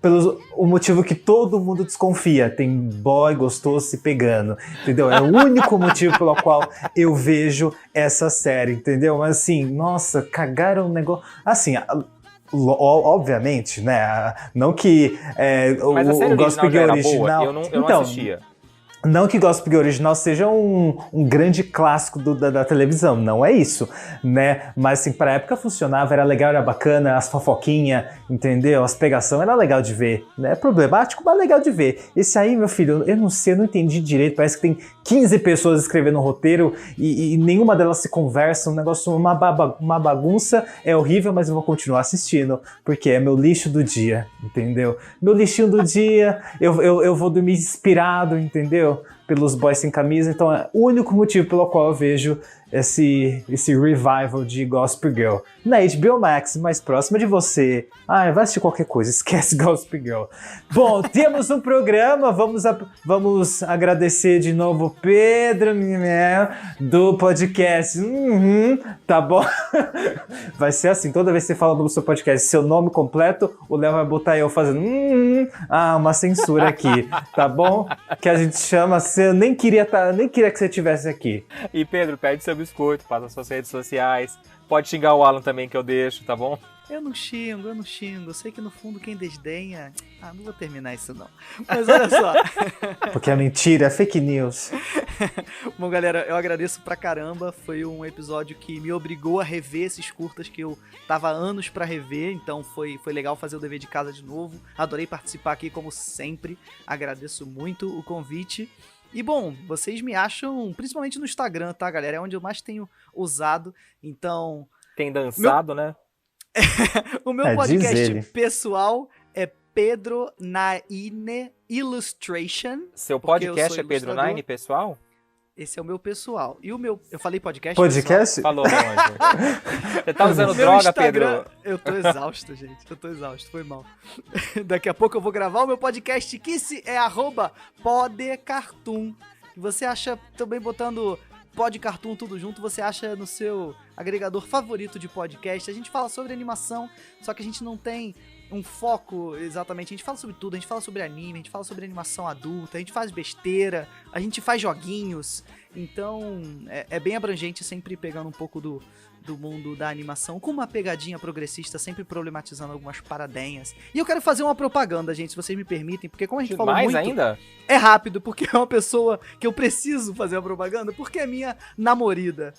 pelo o motivo que todo mundo desconfia. Tem boy gostoso se pegando, entendeu? É o único motivo pelo qual eu vejo essa série, entendeu? Mas assim, nossa, cagaram o negócio. Assim, obviamente, né? Não que Mas a série o Gossip original Girl já era boa, original... eu não assistia. Não que Gossip Girl original seja um grande clássico da televisão, não é isso, né? Mas assim, pra época funcionava, era legal, era bacana, as fofoquinhas, entendeu? As pegação era legal de ver, né? Problemático, mas legal de ver. Esse aí, meu filho, eu não sei, eu não entendi direito, parece que tem 15 pessoas escrevendo um roteiro e nenhuma delas se conversa, um negócio, uma bagunça, é horrível, mas eu vou continuar assistindo, porque é meu lixo do dia, entendeu? Meu lixinho do dia, eu vou dormir inspirado, entendeu? Pelos boys sem camisa, então é o único motivo pelo qual eu vejo esse revival de Gossip Girl. Na HBO Max, mais próxima de você. Vai assistir qualquer coisa, esquece Gossip Girl. Bom, temos um programa, vamos agradecer de novo Pedro do podcast. Tá bom? Vai ser assim, toda vez que você fala no seu podcast, seu nome completo, o Léo vai botar eu fazendo uma censura aqui, tá bom? Que a gente chama, eu nem queria que você estivesse aqui. E Pedro, pede seu biscoito, passa suas redes sociais. Pode xingar o Alan também, que eu deixo, tá bom? Eu não xingo. Eu sei que no fundo quem desdenha... não vou terminar isso não. Mas olha só. Porque é mentira, é fake news. Bom, galera, eu agradeço pra caramba. Foi um episódio que me obrigou a rever esses curtas que eu tava há anos pra rever. Então foi legal fazer o dever de casa de novo. Adorei participar aqui, como sempre. Agradeço muito o convite. E bom, vocês me acham principalmente no Instagram, tá, galera? É onde eu mais tenho usado, então... Tem dançado, né? O meu podcast pessoal é Pedro Naine Illustration. Seu podcast é Pedro Naine, pessoal? Esse é o meu pessoal. E o meu... Eu falei podcast? Podcast? Falou, longe. Você tá usando droga, Pedro? Eu tô exausto, gente. Foi mal. Daqui a pouco eu vou gravar o meu podcast, que é @podcartoon. Você acha, também botando Podcartoon tudo junto, você acha no seu agregador favorito de podcast. A gente fala sobre animação, só que a gente não tem um foco exatamente. A gente fala sobre tudo, a gente fala sobre anime, a gente fala sobre animação adulta, a gente faz besteira, a gente faz joguinhos. Então é bem abrangente, sempre pegando um pouco do mundo da animação, com uma pegadinha progressista, sempre problematizando algumas paradenhas. E eu quero fazer uma propaganda, gente, se vocês me permitem, porque como a gente falou muito... Mais ainda? É rápido, porque é uma pessoa que eu preciso fazer uma propaganda, porque é minha namorada.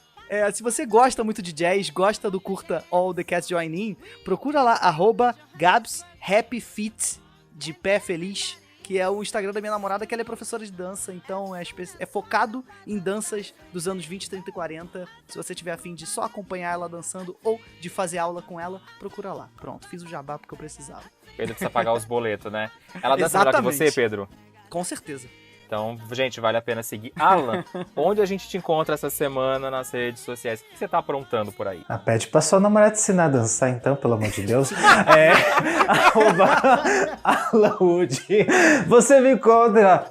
Se você gosta muito de jazz, gosta do curta All the Cats Join In, procura lá, @GabsHappyFit, de pé feliz, que é o Instagram da minha namorada, que ela é professora de dança, então é focado em danças dos anos 20, 30 e 40. Se você tiver a fim de só acompanhar ela dançando ou de fazer aula com ela, procura lá. Pronto, fiz o jabá porque eu precisava. Pedro precisa pagar os boletos, né? Ela dança melhor que você, Pedro? Com certeza. Então, gente, vale a pena seguir. Alan, onde a gente te encontra essa semana nas redes sociais? O que você tá aprontando por aí? Pede pra sua namorada ensinar a dançar, então, pelo amor de Deus. @AlanWood. Você me encontra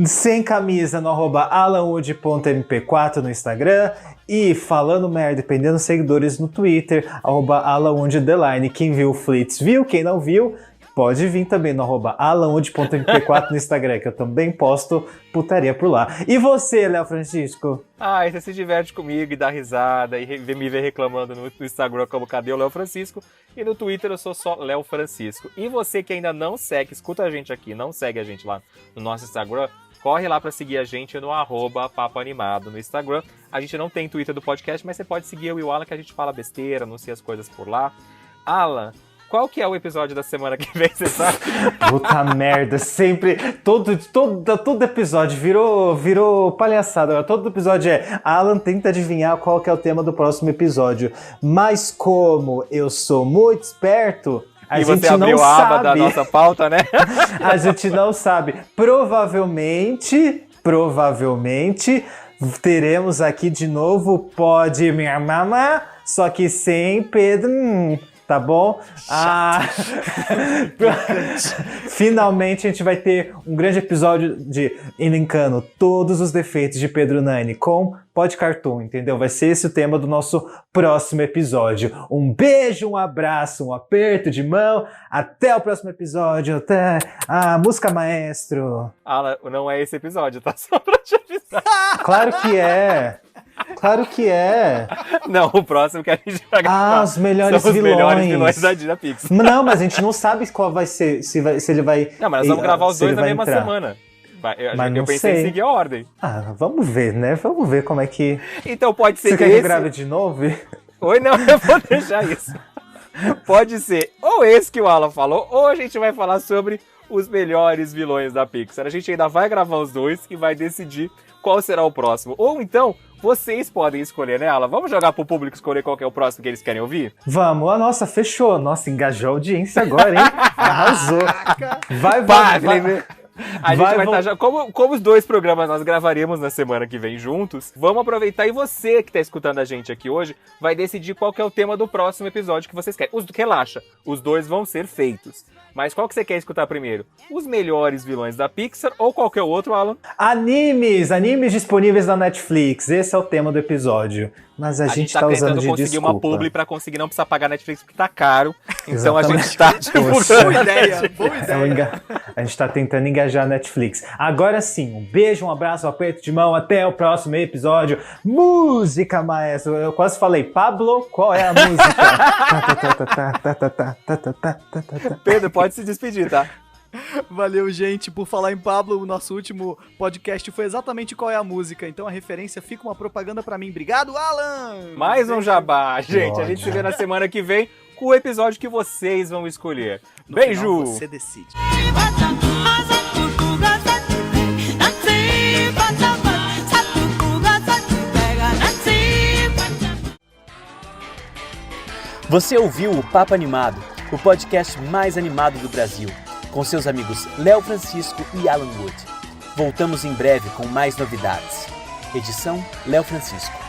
sem camisa no @alanwood.mp4 no Instagram. E falando merda, dependendo dos seguidores no Twitter, @alanwood_. Quem viu o Flits viu, quem não viu... Pode vir também no @alanwood.mp4 no Instagram, que eu também posto putaria por lá. E você, Léo Francisco? Você se diverte comigo e dá risada e me vê reclamando no Instagram como cadê o Léo Francisco? E no Twitter eu sou só Léo Francisco. E você que ainda não segue, escuta a gente aqui, não segue a gente lá no nosso Instagram, corre lá pra seguir a gente no @papoanimado no Instagram. A gente não tem Twitter do podcast, mas você pode seguir eu e o Alan, que a gente fala besteira, anuncia as coisas por lá. Alan, qual que é o episódio da semana que vem, você sabe? Puta merda, sempre, todo episódio virou palhaçada. Todo episódio Alan tenta adivinhar qual que é o tema do próximo episódio. Mas como eu sou muito esperto, a gente você abriu não a aba sabe. da nossa pauta, né? A gente não sabe. Provavelmente, teremos aqui de novo Pode Me Mamar, só que sem Pedro... tá bom? Finalmente a gente vai ter um grande episódio de elencando todos os defeitos de Pedro Nani com PodCartoon, entendeu? Vai ser esse o tema do nosso próximo episódio. Um beijo, um abraço, um aperto de mão. Até o próximo episódio. Até a música maestro. Não é esse episódio, tá? Só pra te avisar. Claro que é. Claro que é. Não, o próximo que a gente vai gravar os melhores são os vilões. melhores vilões da Pixar. Não, mas a gente não sabe qual vai ser, se ele vai... Não, mas nós vamos gravar os dois na mesma entrar. semana. Mas eu pensei em seguir a ordem. Vamos ver, né? Vamos ver como é que... Então pode ser Você quer que eu grave de novo? Oi, não, eu vou deixar isso. Pode ser ou esse que o Alan falou, ou a gente vai falar sobre os melhores vilões da Pixar. A gente ainda vai gravar os dois e vai decidir qual será o próximo. Ou então, vocês podem escolher, né, Alan? Vamos jogar pro público escolher qual que é o próximo que eles querem ouvir? Vamos. Nossa, fechou. Nossa, engajou a audiência agora, hein? Arrasou. Vai. A gente vai estar já... Como os dois programas nós gravaremos na semana que vem juntos, vamos aproveitar e você que está escutando a gente aqui hoje vai decidir qual que é o tema do próximo episódio que vocês querem. Relaxa, os dois vão ser feitos. Mas qual que você quer escutar primeiro? Os melhores vilões da Pixar ou qualquer outro, Alan? Animes disponíveis na Netflix. Esse é o tema do episódio. Mas a gente tá usando de conseguir desculpa. uma publi pra conseguir não precisar pagar Netflix porque tá caro. Então Exatamente. a gente tá divulgando. Boa ideia. A gente tá tentando engajar a Netflix. Agora sim, um beijo, um abraço, um aperto de mão. Até o próximo episódio. Música, maestro. Eu quase falei, Pablo, qual é a música? Pedro, pode se despedir, tá? Valeu, gente. Por falar em Pablo, o nosso último podcast foi exatamente qual é a música. Então a referência fica uma propaganda pra mim. Obrigado, Alan! Mais um jabá, gente. A gente se vê na semana que vem com o episódio que vocês vão escolher. No Beijo! final, você decide. Você ouviu o Papo Animado, o podcast mais animado do Brasil, com seus amigos Léo Francisco e Alan Wood. Voltamos em breve com mais novidades. Edição Léo Francisco.